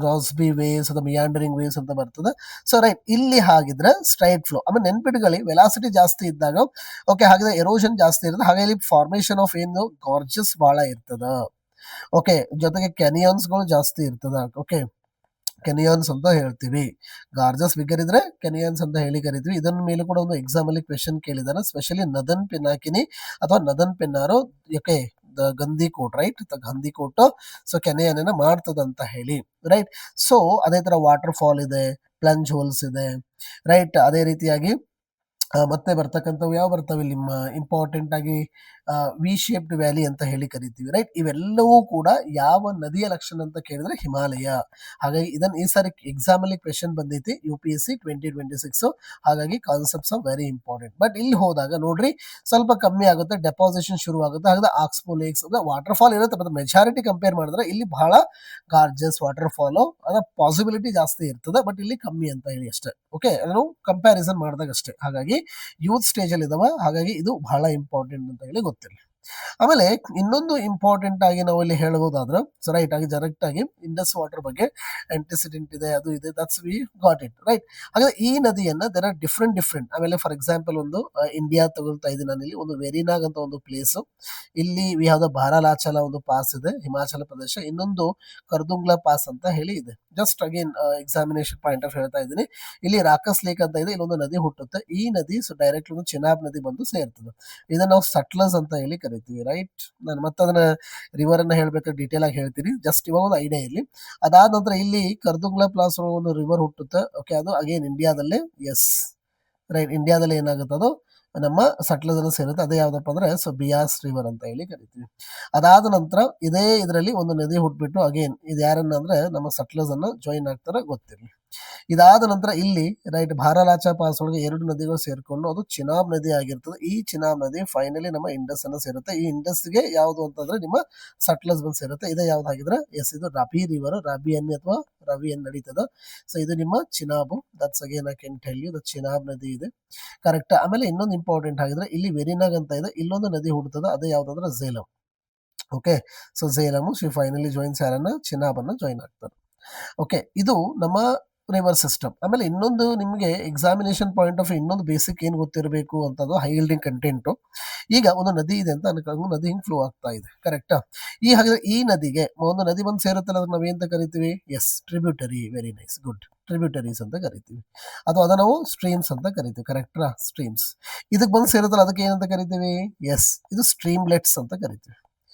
ರಾಸ್ಬಿ ವೇವ್ಸ್ ಅಥವಾ ಮಿಯಾಂಡರಿಂಗ್ ವೇವ್ಸ್ ಅಂತ ಬರ್ತದೆ. ಸೊ ರೈಟ್, ಇಲ್ಲಿ ಹಾಗಿದ್ರೆ ಸ್ಟ್ರೈಟ್ ಫ್ಲೋ. ಆಮೇಲೆ ನೆನ್ಪಿಟ್ಕೊಳ್ಳಿ, ವೆಲಾಸಿಟಿ ಜಾಸ್ತಿ ಇದ್ದಾಗ ಓಕೆ, ಹಾಗಿದ್ರೆ ಎರೋಷನ್ ಜಾಸ್ತಿ ಇರ್ತದೆ, ಹಾಗೆ ಇಲ್ಲಿ ಫಾರ್ಮೇಶನ್ ಆಫ್ ಏನು ಗಾರ್ಜಸ್ ಬಹಳ ಇರ್ತದ. ಓಕೆ, ಜೊತೆಗೆ ಕ್ಯಾನಿಯಾನ್ಸ್ಗಳು ಜಾಸ್ತಿ ಇರ್ತದ. ಓಕೆ, ಕೆನಿಯಾನ್ಸ್ ಅಂತ ಹೇಳ್ತೀವಿ. ಗಾರ್ಜಸ್ ಬಿಗರ್ ಇದ್ರೆ ಕೆನಿಯಾನ್ಸ್ ಅಂತ ಹೇಳಿ ಕರಿತೀವಿ. ಇದನ್ನ ಮೇಲೆ ಕೂಡ ಒಂದು ಎಕ್ಸಾಮ್ ಅಲ್ಲಿ ಕ್ವೆಶನ್ ಕೇಳಿದಾರೆ, ಸ್ಪೆಷಲಿ ನದನ್ ಪಿನಾಕಿನಿ ಅಥವಾ northern Pennar. Okay, the Gandikota, right, the Gandikota. So ಕೆನಿಯನ್ನ ಮಾಡ್ತದಂತ ಹೇಳಿ, ರೈಟ್. ಸೊ ಅದೇ ತರ ವಾಟರ್ ಫಾಲ್ ಇದೆ, ಪ್ಲಂಜ್ ಹೋಲ್ಸ್ ಇದೆ, ರೈಟ್. ಅದೇ ರೀತಿಯಾಗಿ ಮತ್ತೆ ಬರ್ತಕ್ಕಂಥವು ಯಾವ ಬರ್ತವೆ ನಿಮ್ಮ ಇಂಪಾರ್ಟೆಂಟ್ ಆಗಿ ವಿ ಶೇಪ್ಡ್ ವ್ಯಾಲಿ ಅಂತ ಹೇಳಿ ಕರಿತೀವಿ, ರೈಟ್. ಇವೆಲ್ಲವೂ ಕೂಡ ಯಾವ ನದಿಯ ಲಕ್ಷಣ ಅಂತ ಕೇಳಿದ್ರೆ ಹಿಮಾಲಯ. ಹಾಗಾಗಿ ಇದನ್ನ ಈ ಸಾರಿ ಎಕ್ಸಾಮ್ ಅಲ್ಲಿ ಕ್ವೆಶನ್ ಬಂದೈತಿ UPSC 2026. ಹಾಗಾಗಿ concepts are very important. But ಇಲ್ಲಿ ಹೋದಾಗ ನೋಡ್ರಿ ಸ್ವಲ್ಪ ಕಮ್ಮಿ ಆಗುತ್ತೆ, ಡೆಪಾಸಿಷನ್ ಶುರು ಆಗುತ್ತೆ. ಹಾಗಾದ್ರೆ ಆಕ್ಸ್ಪೋ ಲೇಕ್ಸ್ ವಾಟರ್ ಫಾಲ್ ಇರುತ್ತೆ, ಬಟ್ ಮೆಜಾರಿಟಿ ಕಂಪೇರ್ ಮಾಡಿದ್ರೆ ಇಲ್ಲಿ ಬಹಳ ಗಾರ್ಜಸ್ ವಾಟರ್ ಫಾಲ್ ಅದರ ಪಾಸಿಬಿಲಿಟಿ ಜಾಸ್ತಿ ಇರ್ತದೆ, ಬಟ್ ಇಲ್ಲಿ ಕಮ್ಮಿ ಅಂತ ಹೇಳಿ ಅಷ್ಟೇ. ಓಕೆ, ನಾವು ಕಂಪ್ಯಾರಿಸನ್ ಮಾಡಿದಾಗ ಅಷ್ಟೇ. ಹಾಗಾಗಿ ಯೂತ್ ಸ್ಟೇಜ್ ಅಲ್ಲಿ ಇದಾವ, ಹಾಗಾಗಿ ಇದು ಬಹಳ ಇಂಪಾರ್ಟೆಂಟ್ ಅಂತ ಹೇಳಿ ಗೊತ್ತಿರಲಿ. ಆಮೇಲೆ ಇನ್ನೊಂದು ಇಂಪಾರ್ಟೆಂಟ್ ಆಗಿ ನಾವು ಇಲ್ಲಿ ಹೇಳಬಹುದಾದ್ರೆ, ರೈಟ್ ಆಗಿ ಡೈರೆಕ್ಟ್ ಆಗಿ ಇಂಡಸ್ ವಾಟರ್ ಬಗ್ಗೆ ಆಂಟಿಸಿಡೆಂಟ್ ಇದೆ, ಅದು ಇದೆ, that's we got it, right. ಹಾಗಾದ್ರೆ ಈ ನದಿಯನ್ನ ದೇರ್ ಆರ್ ಡಿಫ್ರೆಂಟ್. ಆಮೇಲೆ ಫಾರ್ ಎಕ್ಸಾಂಪಲ್ ಒಂದು ಇಂಡಿಯಾ ತಗೊಳ್ತಾ ಇದ್ದೀನಿ ನಾನು, ಇಲ್ಲಿ ಒಂದು ವೆರಿನಾಗ್ ಅಂತ ಒಂದು ಪ್ಲೇಸ್. ಇಲ್ಲಿ ವಿ ಹ್ಯಾವ್ ದ ಬಾರಾಲಾಚಲ ಒಂದು ಪಾಸ್ ಇದೆ, ಹಿಮಾಚಲ ಪ್ರದೇಶ. ಇನ್ನೊಂದು ಕರ್ದುಂಗ್ಲಾ ಪಾಸ್ ಅಂತ ಹೇಳಿ ಇದೆ. Just again examination point of ಹೇಳ್ತಾ ಇದ್ದೀನಿ. ಇಲ್ಲಿ ರಾಕಸ್ ಲೇಕ್ ಅಂತ ಇದೆ, ಇಲ್ಲೊಂದು ನದಿ ಹುಟ್ಟುತ್ತೆ. ಈ ನದಿ ಡೈರೆಕ್ಟ್ ಒಂದು ಚಿನಾಬ್ ನದಿ ಬಂದು ಸೇರ್ತದೆ. ಇದನ್ನ ನಾವು ಸಟ್ಲಸ್ ಅಂತ ಹೇಳಿ ಕರಿತೀವಿ, ರೈಟ್. ನಾನು ಮತ್ತೆ ಅದನ್ನ ರಿವರ್ ಅನ್ನ ಹೇಳ್ಬೇಕಾದ್ರೆ ಡೀಟೇಲ್ ಆಗಿ ಹೇಳ್ತೀನಿ, ಜಸ್ಟ್ ಇವಾಗ ಒಂದು ಐಡಿಯಾ ಇರಲಿ. ಅದಾದ ನಂತರ ಇಲ್ಲಿ ಕರ್ದುಂಗ್ಲಾ ಪ್ಲಾಸ್ ಒಂದು ರಿವರ್ ಹುಟ್ಟುತ್ತೆ. ಓಕೆ, ಅದು ಅಗೇನ್ ಇಂಡಿಯಾದಲ್ಲೇ, ಎಸ್ ರೈಟ್, ಇಂಡಿಯಾದಲ್ಲಿ ಏನಾಗುತ್ತೆ ಅದು ನಮ್ಮ ಸಟ್ಲಸ್ ಅನ್ನು ಸೇರುತ್ತೆ. ಅದೇ ಯಾವ್ದಪ್ಪ ಅಂದ್ರೆ ಸೊ ಬಿಯಾಸ್ ರಿವರ್ ಅಂತ ಹೇಳಿ ಕರಿತೀವಿ. ಅದಾದ ನಂತರ ಇದೇ ಇದರಲ್ಲಿ ಒಂದು ನದಿ ಹುಟ್ಬಿಟ್ಟು ಅಗೇನ್ ಇದು ಯಾರನ್ನ ಅಂದ್ರೆ ನಮ್ಮ ಸಟ್ಲಸ್ ಅನ್ನ ಜಾಯಿನ್ ಆಗ್ತಾರೆ, ಗೊತ್ತಿರಲಿ. ಇದಾದ ನಂತರ ಇಲ್ಲಿ ರೈಟ್ ಬಾರಾಲಾಚಾ ಪಾಸ್ ಒಳಗೆ 2 ನದಿಗಳು ಸೇರ್ಕೊಂಡು ಅದು ಚಿನಾಬ್ ನದಿ ಆಗಿರ್ತದೆ. ಈ ಚಿನಾಬ್ ನದಿ ಫೈನಲಿ ನಮ್ಮ ಇಂಡಸ್ ಅನ್ನ ಸೇರುತ್ತೆ. ಈ ಇಂಡಸ್ಗೆ ಯಾವುದು ಅಂತಂದ್ರೆ ನಿಮ್ಮ ಸಟ್ಲಸ್ ಬಂದು ಸೇರುತ್ತೆ. ಇದೇ ಯಾವ್ದಾಗಿದ್ರೆ ಎಸ್, ಇದು ರಬಿ ರಿವರ್, ರಬಿ ಎನ್ ಅಥವಾ ರವಿ ಎನ್ ನಡೀತದ. ಸೊ ಇದು ನಿಮ್ಮ Chenab. That's again I can tell you the Chenab ನದಿ ಇದೆ, ಕರೆಕ್ಟ್. ಆಮೇಲೆ ಇನ್ನೊಂದು ಇಂಪಾರ್ಟೆಂಟ್ ಆಗಿದ್ರೆ ಇಲ್ಲಿ ವೆರಿನಾಗ್ ಅಂತ ಇದೆ, ಇಲ್ಲೊಂದು ನದಿ ಹುಡ್ತದ, ಅದೇ ಯಾವ್ದಂದ್ರೆ Jhelum. Okay, so Jhelum finally joins ಯಾರನ್ನ? ಚಿನಾಬ್ ಅನ್ನ ಜಾಯಿನ್ ಆಗ್ತಾರೆ. ಓಕೆ, ಇದು ನಮ್ಮ ರಿವರ್ ಸಿಸ್ಟಮ್. ಆಮೇಲೆ ಇನ್ನೊಂದು ನಿಮಗೆ ಎಕ್ಸಾಮಿನೇಷನ್ ಪಾಯಿಂಟ್ ಆಫ್ ಇನ್ನೊಂದು ಬೇಸಿಕ್ ಏನು ಗೊತ್ತಿರಬೇಕು ಅಂತದ್ದು ಹೈ ಯೀಲ್ಡಿಂಗ್ ಕಂಟೆಂಟ್. ಈಗ ಒಂದು ನದಿ ಇದೆ ಅಂತ ಅನ್ಕೊಂಡು ನದಿ ಹಿಂಗ್ ಫ್ಲೋ ಆಗ್ತಾ ಇದೆ, ಕರೆಕ್ಟಾ? ಹಾಗಾದ್ರೆ ಈ ನದಿಗೆ ಒಂದು ನದಿ ಬಂದು ಸೇರುತ್ತಲ್ಲ, ಅದಕ್ಕೆ ನಾವೇಂತ ಕರಿತೀವಿ? Yes, tributary. Very nice, good. Tributaries ಅಂತ ಕರಿತೀವಿ, ಅಥವಾ ಅದನ್ನ ನಾವು ಸ್ಟ್ರೀಮ್ಸ್ ಅಂತ ಕರಿತೀವಿ, ಕರೆಕ್ಟಾ? ಸ್ಟ್ರೀಮ್ಸ್. ಇದಕ್ಕೆ ಬಂದು ಸೇರುತ್ತಲ್ಲ, ಅದಕ್ಕೆ ಏನಂತ ಕರಿತೀವಿ? ಎಸ್, ಇದು ಸ್ಟ್ರೀಮ್ಲೆಟ್ಸ್ ಅಂತ ಕರಿತೀವಿ.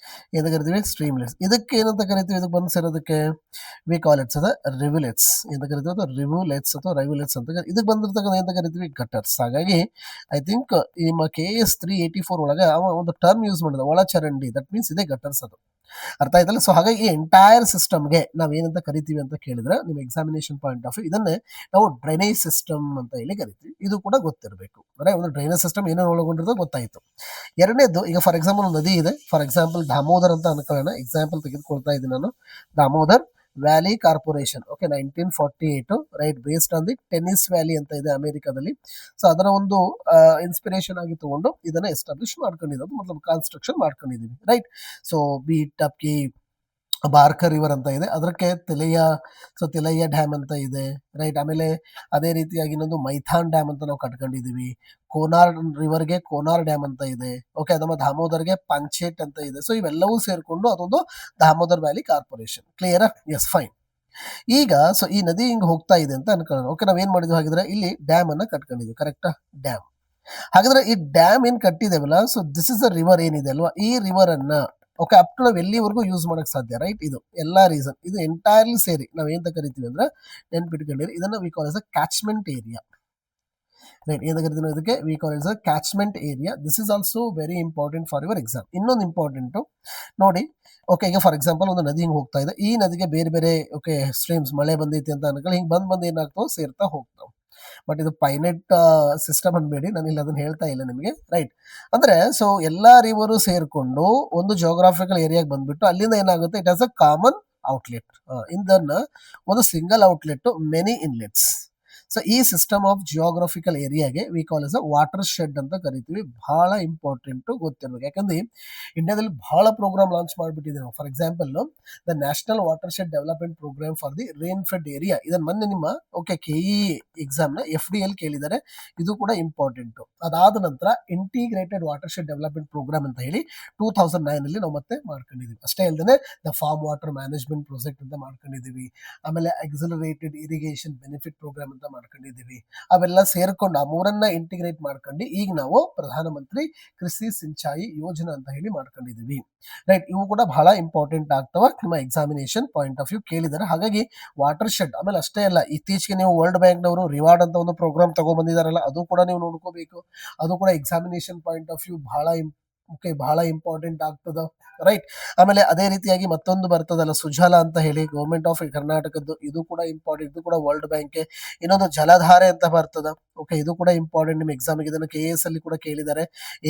ಏನಂತ ಕರಿತೀವಿ? ಸ್ಟ್ರೀಮ್ಲೆಟ್ಸ್. ಇದಕ್ಕೆ ಏನಂತ ಕರಿತೀವಿ? ಇದಕ್ಕೆ ಬಂದು ಸೇರೋದಕ್ಕೆ ವಿ ಕಾಲ್ ಇಟ್ಸ್ ಅದ ರಿವ್ಯುಲೆಟ್ಸ್ ಅಂತ ಕರಿತೀವಿ, ಅಥವಾ ರಿವ್ಯುಲೆಟ್ಸ್ ಅಥವಾ ರೈವ್ಯುಲೆಟ್ಸ್ ಅಂತ ಇದಕ್ಕೆ ಬಂದಿರ್ತಕ್ಕಂಥ ಏನಂತ ಕರಿತೀವಿ? ಗಟರ್ಸ್. ಹಾಗಾಗಿ ಐ ಥಿಂಕ್ ನಿಮ್ಮ KS 384 ಒಳಗೆ ಅವ ಒಂದು ಟರ್ಮ್ ಯೂಸ್ ಮಾಡಿದ, ಒಳಚರಂಡಿ. ದಟ್ ಮೀನ್ಸ್ ಇದೇ ಗಟರ್ಸ್, ಅದು ಅರ್ಥ ಆಯ್ತಲ್ಲ? ಸೊ ಹಾಗಾಗಿ ಈ ಎಂಟೈರ್ ಸಿಸ್ಟಮ್ಗೆ ನಾವು ಏನಂತ ಕರಿತೀವಿ ಅಂತ ಕೇಳಿದ್ರೆ ನಿಮ್ಮ ಎಕ್ಸಾಮಿನೇಷನ್ ಪಾಯಿಂಟ್ ಆಫ್ ಇದನ್ನೇ ನಾವು ಡ್ರೈನೇಜ್ ಸಿಸ್ಟಮ್ ಅಂತ ಹೇಳಿ ಕರಿತೀವಿ. ಇದು ಕೂಡ ಗೊತ್ತಿರಬೇಕು. ಅಂದ್ರೆ ಒಂದು ಡ್ರೈನೇಜ್ ಸಿಸ್ಟಮ್ ಏನೇನು ಒಳಗೊಂಡಿರೋದು ಗೊತ್ತಾಯ್ತು. ಎರಡನೇದು, ಈಗ ಫಾರ್ ಎಕ್ಸಾಂಪಲ್ ಒಂದು ನದಿ ಇದೆ, ಫಾರ್ ಎಕ್ಸಾಂಪಲ್ ದಾಮೋದರ್ ಅಂತ ಅನ್ಕೊಳ್ಳೋಣ. ಎಕ್ಸಾಂಪಲ್ ತೆಗೆದುಕೊಳ್ತಾ ಇದ್ದೀನಿ ನಾನು. Damodar valley corporation, okay, 1948, right, based on the tennis valley ಅಂತ ಇದೆ ಅಮೆರಿಕಾದಲ್ಲಿ. ಸೊ ಅದರ ಒಂದು ಇನ್ಸ್ಪಿರೇಷನ್ ಆಗಿ ತಗೊಂಡು ಇದನ್ನ ಎಸ್ಟಾಬ್ಲಿಷ್ ಮಾಡ್ಕೊಂಡಿರೋದು, ಮತ್ತೆ ಕನ್ಸ್ಟ್ರಕ್ಷನ್ ಮಾಡ್ಕೊಂಡಿದೀವಿ, ರೈಟ್. ಸೊ ಬಿ ಟಪ್ಕಿ ಬಾರ್ಕ ರಿವರ್ ಅಂತ ಇದೆ, ಅದಕ್ಕೆ ತಿಲಯ್ಯ ಡ್ಯಾಮ್ ಅಂತ ಇದೆ, ರೈಟ್. ಆಮೇಲೆ ಅದೇ ರೀತಿಯಾಗಿ ಇನ್ನೊಂದು ಮೈಥಾನ್ ಡ್ಯಾಮ್ ಅಂತ ನಾವು ಕಟ್ಕೊಂಡಿದೀವಿ. ಕೋನಾರ್ ರಿವರ್ಗೆ ಕೋನಾರ್ ಡ್ಯಾಮ್ ಅಂತ ಇದೆ. ಓಕೆ, ನಮ್ಮ ದಾಮೋದರ್ಗೆ ಪಂಚೇಟ್ ಅಂತ ಇದೆ. ಸೊ ಇವೆಲ್ಲವೂ ಸೇರ್ಕೊಂಡು ಅದೊಂದು ದಾಮೋದರ್ ವ್ಯಾಲಿ ಕಾರ್ಪೊರೇಷನ್. ಕ್ಲಿಯರಾ? Yes, fine. ಈಗ ಸೊ ಈ ನದಿ ಹಿಂಗ್ ಹೋಗ್ತಾ ಇದೆ ಅಂತ ಅನ್ಕೊಳ್ಳೋಣ. ಓಕೆ, ನಾವೇನ್ ಮಾಡಿದ್ವಿ ಹಾಗಿದ್ರೆ ಇಲ್ಲಿ ಡ್ಯಾಮ್ ಅನ್ನ ಕಟ್ಕೊಂಡಿದ್ವಿ, ಕರೆಕ್ಟಾ? ಡ್ಯಾಮ್. ಹಾಗಾದ್ರೆ ಈ ಡ್ಯಾಮ್ ಏನ್ ಕಟ್ಟಿದೇವಲ್ಲ, so this is the river ಏನಿದೆ ಅಲ್ವಾ, ಈ ರಿವರ್ ಅನ್ನ ಓಕೆ ಅಪ್ ಟು ನಾವು ಎಲ್ಲಿವರೆಗೂ ಯೂಸ್ ಮಾಡಕ್ ಸಾಧ್ಯ, ರೈಟ್? ಇದು ಎಲ್ಲಾ ರೀಸನ್ ಇದು ಎಂಟೈರ್ಲಿ ಸೇರಿ ನಾವ್ ಏನ್ ಕರಿತೀವಿ ಅಂದ್ರೆ, ನೆನ್ಪಿಟ್ಕೊಂಡಿರಿ, ಇದನ್ನ we call as a catchment area, right? ಏನ್ ಕರಿತೀವಿ ನಾವು ಇದಕ್ಕೆ? We call as a catchment area. This is also very important for your exam. ಇನ್ನೊಂದು ಇಂಪಾರ್ಟೆಂಟ್ ನೋಡಿ. ಓಕೆ, ಈಗ ಫಾರ್ ಎಕ್ಸಾಂಪಲ್ ಒಂದು ನದಿ ಹಿಂಗ್ ಹೋಗ್ತಾ ಇದೆ, ಈ ನದಿಗೆ ಬೇರೆ ಬೇರೆ ಓಕೆ ಸ್ಟ್ರೀಮ್ಸ್, ಮಳೆ ಬಂದೈತಿ ಅಂತ ಅನ್ಕೊಳ್ಳಿ, ಹಿಂಗ್ ಬಂದ್ ಏನಾಗ್ತಾವ, ಸೇರ್ತಾ ಹೋಗ್ತಾವ. ಬಟ್ ಇದು ಪೈನೆಟ್ ಸಿಸ್ಟಮ್ ಅನ್ಬೇಡಿ, ನಾನು ಇಲ್ಲಿ ಅದನ್ನ ಹೇಳ್ತಾ ಇಲ್ಲ ನಿಮಗೆ, ರೈಟ್? ಅಂದ್ರೆ ಸೊ ಎಲ್ಲಾ ರಿವರು ಸೇರ್ಕೊಂಡು ಒಂದು ಜಿಯೋಗ್ರಾಫಿಕಲ್ ಏರಿಯಾಗೆ ಬಂದ್ಬಿಟ್ಟು ಅಲ್ಲಿಂದ ಏನಾಗುತ್ತೆ, it has a common outlet. ಇದನ್ನ ಒಂದು single outlet, many inlets. So ಈ ಸಿಸ್ಟಮ್ ಆಫ್ ಜಿಯೋಗ್ರಫಿಕಲ್ ಏರಿಯಾಗೆ we call as a watershed ಅಂತ ಕರಿತೀವಿ. ಬಹಳ ಇಂಪಾರ್ಟೆಂಟ್ ಗೊತ್ತಿರ್ಬೇಕು, ಯಾಕಂದ್ರೆ ಇಂಡಿಯಾದಲ್ಲಿ ಬಹಳ ಪ್ರೋಗ್ರಾಮ್ ಲಾಂಚ್ ಮಾಡಿಬಿಟ್ಟಿದೆ ನಾವು. For example the national watershed development program for the rainfed area, ಇದನ್ನ ಮೊನ್ನೆ ನಿಮ್ಮ ಓಕೆ ಕೆಇ ಎಕ್ಸಾಮ್ ನ FD ಕೇಳಿದ್ದಾರೆ, ಇದು ಕೂಡ ಇಂಪಾರ್ಟೆಂಟ್. ಅದಾದ ನಂತರ integrated watershed development program ಅಂತ ಹೇಳಿ 2009 ಅಲ್ಲಿ ನಾವು ಮತ್ತೆ ಮಾಡ್ಕೊಂಡಿದೀವಿ. ಅಷ್ಟೇ ಅಲ್ಲದೆ the farm water management project ಅಂತ ಮಾಡ್ಕೊಂಡಿದೀವಿ. ಆಮೇಲೆ ಎಕ್ಸಲರೇಟೆಡ್ ಇರಿಗೇಷನ್ ಬೆನಿಫಿಟ್ ಪ್ರೋಗ್ರಾಮ್ ಅಂತ ಮಾಡ್ಕೊಂಡಿದೀವಿ. ಅವೆಲ್ಲ ಸೇರ್ಕೊಂಡು ಆ ಮೂರನ್ನ ಇಂಟಿಗ್ರೇಟ್ ಮಾಡ್ಕೊಂಡು ಈಗ ನಾವು ಪ್ರಧಾನಮಂತ್ರಿ ಕೃಷಿ ಸಿಂಚಾಯಿ ಯೋಜನಾ ಅಂತ ಹೇಳಿ ಮಾಡ್ಕೊಂಡಿದೀವಿ, ರೈಟ್? ಇವು ಕೂಡ ಬಹಳ ಇಂಪಾರ್ಟೆಂಟ್ ಆಗ್ತವ, ನಿಮ್ಮ ಎಕ್ಸಾಮಿನೇಷನ್ ಪಾಯಿಂಟ್ ಆಫ್ ವ್ಯೂ ಕೇಳಿದ್ದಾರೆ. ಹಾಗಾಗಿ ವಾಟರ್ ಶೆಡ್, ಆಮೇಲೆ ಅಷ್ಟೇ ಅಲ್ಲ, ಇತ್ತೀಚೆಗೆ ನೀವು ವರ್ಲ್ಡ್ ಬ್ಯಾಂಕ್ ನವರು ರಿವಾರ್ಡ್ ಅಂತ ಒಂದು ಪ್ರೋಗ್ರಾಮ್ ತಗೊಂಡ್ಬಂದಿದಾರಲ್ಲ, ಅದು ಕೂಡ ನೀವು ನೋಡ್ಕೋಬೇಕು. ಅದು ಕೂಡ ಎಕ್ಸಾಮಿನೇಷನ್ ಪಾಯಿಂಟ್ ಆಫ್ ವ್ಯೂ ಬಹಳ ಇಂಪಾರ್ಟೆಂಟ್ ಆಗ್ತದ, ರೈಟ್? ಆಮೇಲೆ ಅದೇ ರೀತಿಯಾಗಿ ಮತ್ತೊಂದು ಬರ್ತದಲ್ಲ, ಸುಜಲ ಅಂತ ಹೇಳಿ ಗೌರ್ಮೆಂಟ್ ಆಫ್ ಕರ್ನಾಟಕದ್ದು, ಇದು ಕೂಡ ಇಂಪಾರ್ಟೆಂಟ್, ಇದು ಕೂಡ ವರ್ಲ್ಡ್ ಬ್ಯಾಂಕ್. ಇನ್ನೊಂದು ಜಲಧಾರೆ ಅಂತ ಬರ್ತದ, ಓಕೆ, ಇದು ಕೂಡ ಇಂಪಾರ್ಟೆಂಟ್ ನಿಮ್ಮ ಎಕ್ಸಾಮಿಗೆ. ಇದನ್ನು KS ಅಲ್ಲಿ ಕೂಡ ಕೇಳಿದ್ದಾರೆ,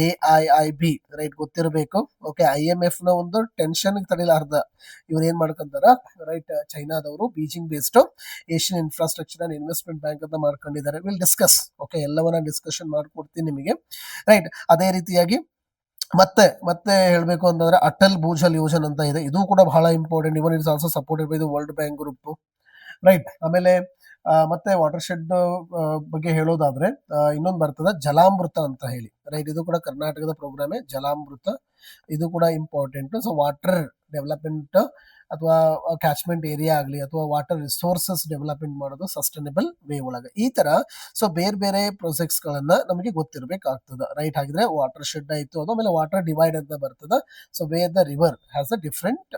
AIIB, ರೈಟ್? ಗೊತ್ತಿರಬೇಕು. ಓಕೆ, IMF ನ ಒಂದು ಟೆನ್ಷನ್ ತಡಿಲಾರ್ದ ಇವ್ರು ಏನ್ ಮಾಡ್ಕೊಂತಾರ, ರೈಟ್? ಚೈನಾದವರು Beijing based Asian infrastructure and investment bank ಅಂತ ಮಾಡ್ಕೊಂಡಿದ್ದಾರೆ. ವಿಲ್ ಡಿಸ್ಕಸ್, ಓಕೆ, ಎಲ್ಲವನ್ನ ಡಿಸ್ಕಷನ್ ಮಾಡ್ಕೊಡ್ತೀನಿ ನಿಮಗೆ, ರೈಟ್? ಅದೇ ರೀತಿಯಾಗಿ ಮತ್ತೆ ಹೇಳಬೇಕು ಅಂತಂದ್ರೆ ಅಟಲ್ ಭೂಜಲ್ ಯೋಜನೆ ಅಂತ ಇದೆ, ಇದು ಕೂಡ ಬಹಳ important. Even it's also supported by the world bank group, right? ಆಮೇಲೆ ಮತ್ತೆ ವಾಟರ್ ಶೆಡ್ ಬಗ್ಗೆ ಹೇಳೋದಾದ್ರೆ ಇನ್ನೊಂದು ಬರ್ತದೆ ಜಲಾಮೃತ ಅಂತ ಹೇಳಿ, ರೈಟ್? ಇದು ಕೂಡ ಕರ್ನಾಟಕದ ಪ್ರೋಗ್ರಾಮೇ, ಜಲಾಮೃತ. ಇದು ಕೂಡ ಇಂಪಾರ್ಟೆಂಟ್. ಸೊ ವಾಟರ್ ಡೆವಲಪ್ಮೆಂಟ್ ಅಥವಾ ಕ್ಯಾಚ್ಮೆಂಟ್ ಏರಿಯಾ ಆಗಲಿ ಅಥವಾ ವಾಟರ್ ರಿಸೋರ್ಸಸ್ ಡೆವಲಪ್ಮೆಂಟ್ ಮಾಡೋದು ಸಸ್ಟೈನಬಲ್ ವೇ ಒಳಗೆ, ಈ ತರ ಸೊ ಬೇರೆ ಪ್ರಾಜೆಕ್ಟ್ಸ್ ಗಳನ್ನ ನಮಗೆ ಗೊತ್ತಿರಬೇಕಾಗ್ತದ, ರೈಟ್? ಹಾಗಿದ್ರೆ ವಾಟರ್ ಶೆಡ್ ಆಯ್ತು, ಅದು ಆಮೇಲೆ ವಾಟರ್ ಡಿವೈಡ್ ಅಂತ ಬರ್ತದ. So where the river has a different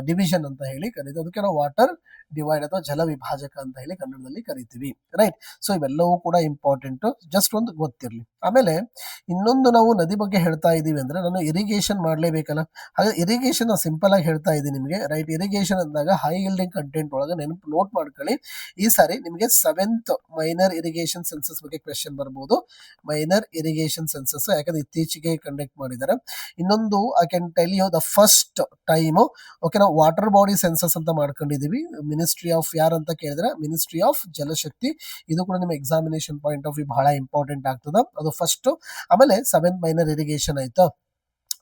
division ಅಂತ ಹೇಳಿ ಕರೀತೀವಿ, ಅದಕ್ಕೆ ನಾವು ವಾಟರ್ ಡಿವೈಡ್ ಅಥವಾ ಜಲ ವಿಭಾಜಕ ಅಂತ ಹೇಳಿ ಕನ್ನಡದಲ್ಲಿ ಕರಿತೀವಿ, ರೈಟ್? ಸೊ ಇವೆಲ್ಲವೂ ಕೂಡ ಇಂಪಾರ್ಟೆಂಟ್, ಜಸ್ಟ್ ಒಂದು ಗೊತ್ತಿರಲಿ. ಆಮೇಲೆ ಇನ್ನೊಂದು ನಾವು ನದಿ ಬಗ್ಗೆ ಹೇಳ್ತಾ ಇದೀವಿ ಅಂದ್ರೆ ನಾನು ಇರಿಗೇಷನ್ ಮಾಡ್ಲೇಬೇಕಲ್ಲ. ಹಾಗೆ ಇರಿಗೇಷನ್ ಸಿಂಪಲ್ ಆಗಿ ಹೇಳ್ತಾ ಇದ್ದೀನಿ ನಿಮಗೆ, ರೈಟ್? ಇರಿಗೇಷನ್ ಅಂದಾಗ ಹೈ ಇಲ್ಡಿಂಗ್ ಕಂಟೆಂಟ್ ಒಳಗೆ ನೋಟ್ ಮಾಡ್ಕೊಳ್ಳಿ. ಈ ಸಾರಿ ನಿಮಗೆ 7th ಮೈನರ್ ಇರಿಗೇಷನ್ ಸೆನ್ಸಸ್ ಬಗ್ಗೆ ಕ್ವೆಶನ್ ಬರ್ಬೋದು. ಮೈನರ್ ಇರಿಗೇಷನ್ ಸೆನ್ಸಸ್ ಯಾಕಂದ್ರೆ ಇತ್ತೀಚೆಗೆ ಕಂಡಕ್ಟ್ ಮಾಡಿದ್ದಾರೆ. ಇನ್ನೊಂದು I can tell you the first time, okay, ನಾವು ವಾಟರ್ ಬಾಡಿ ಸೆನ್ಸಸ್ ಅಂತ ಮಾಡ್ಕೊಂಡಿದೀವಿ. ಮಿನಿಸ್ಟ್ರಿ ಆಫ್ ಯಾರಂತ ಕೇಳಿದ್ರೆ ಮಿನಿಸ್ಟ್ರಿ ಆಫ್ ಜಲಶಕ್ತಿ. ಇದು ಕೂಡ ನಿಮ್ಮ ಎಕ್ಸಾಮಿನೇಷನ್ ಪಾಯಿಂಟ್ ಆಫ್ ವ್ಯೂ ಬಹಳ ಇಂಪಾರ್ಟೆಂಟ್ ಆಗ್ತದ, ಅದು ಫಸ್ಟ್. ಆಮೇಲೆ 7th ಮೈನರ್ ಇರಿಗೇಷನ್ ಆಯ್ತಾ.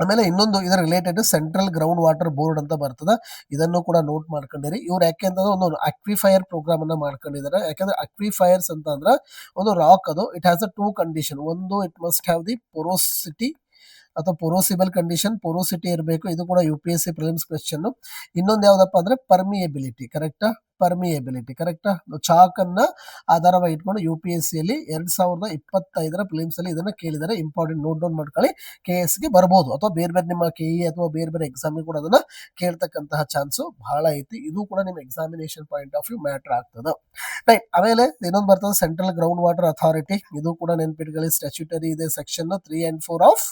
ಆಮೇಲೆ ಇನ್ನೊಂದು ಇದರ related central ground water board ಅಂತ ಬರ್ತದ, ಇದನ್ನು ಕೂಡ ನೋಟ್ ಮಾಡ್ಕೊಂಡಿರಿ. ಇವ್ರು ಯಾಕೆ ಅಂತಂದ್ರೆ ಒಂದು ಅಕ್ವಿಫೈರ್ ಪ್ರೋಗ್ರಾಮ್ ಅನ್ನ ಮಾಡ್ಕೊಂಡಿದ್ದಾರೆ. ಯಾಕಂದ್ರೆ ಅಕ್ವಿಫೈರ್ಸ್ ಅಂತ ಅಂದ್ರೆ ಒಂದು ರಾಕ್, ಅದು ಇಟ್ ಹ್ಯಾಸ್ ಅ 2 ಕಂಡೀಷನ್. ಒಂದು, ಇಟ್ ಮಸ್ಟ್ ಹ್ಯಾವ್ ದಿ ಪೊರೋಸಿಟಿ ಅಥವಾ ಪೊರೋಸಿಬಲ್ ಕಂಡೀಷನ್, ಪೊರೋಸಿಟಿ ಇರಬೇಕು. ಇದು ಕೂಡ UPSC ಪ್ರಿಲಿಮ್ಸ್ ಕ್ವೆಶ್ಚನ್. ಇನ್ನೊಂದು ಯಾವ್ದಪ್ಪ ಅಂದ್ರೆ ಪರ್ಮಿಯಬಿಲಿಟಿ, ಕರೆಕ್ಟಾ? ಪರ್ಮಿಯಬಿಲಿಟಿ, ಕರೆಕ್ಟಾ? ಚಾಕ್ ಅನ್ನ ಆಧಾರವಾಗಿ ಇಟ್ಕೊಂಡು UPSC ಅಲ್ಲಿ 2025 ಪ್ರಿಲಿಮ್ಸ್ ಅಲ್ಲಿ ಇದನ್ನ ಕೇಳಿದರೆ, ಇಂಪಾರ್ಟೆಂಟ್, ನೋಟ್ ಡೌನ್ ಮಾಡ್ಕೊಳ್ಳಿ. KS ಗೆ ಬರ್ಬೋದು, ಅಥವಾ ಬೇರೆ ನಿಮ್ಮ KE ಅಥವಾ ಬೇರೆ ಎಕ್ಸಾಮ್ ಕೂಡ ಅದನ್ನ ಕೇಳ್ತಕ್ಕಂತಹ ಚಾನ್ಸ್ ಬಹಳ ಐತಿ. ಇದು ಕೂಡ ನಿಮ್ಮ examination point of view matter ಆಗ್ತದ, ರೈಟ್? ಆಮೇಲೆ ಇನ್ನೊಂದು ಬರ್ತದೆ ಸೆಂಟ್ರಲ್ ಗ್ರೌಂಡ್ ವಾಟರ್ ಅಥಾರಿಟಿ. ಇದು ಕೂಡ ನೆನ್ಪಿಟ್ಕೊಳ್ಳಿ, ಸ್ಟ್ಯಾಚ್ಯೂಟರಿ ಇದೆ, ಸೆಕ್ಷನ್ 3 and 4 ಆಫ್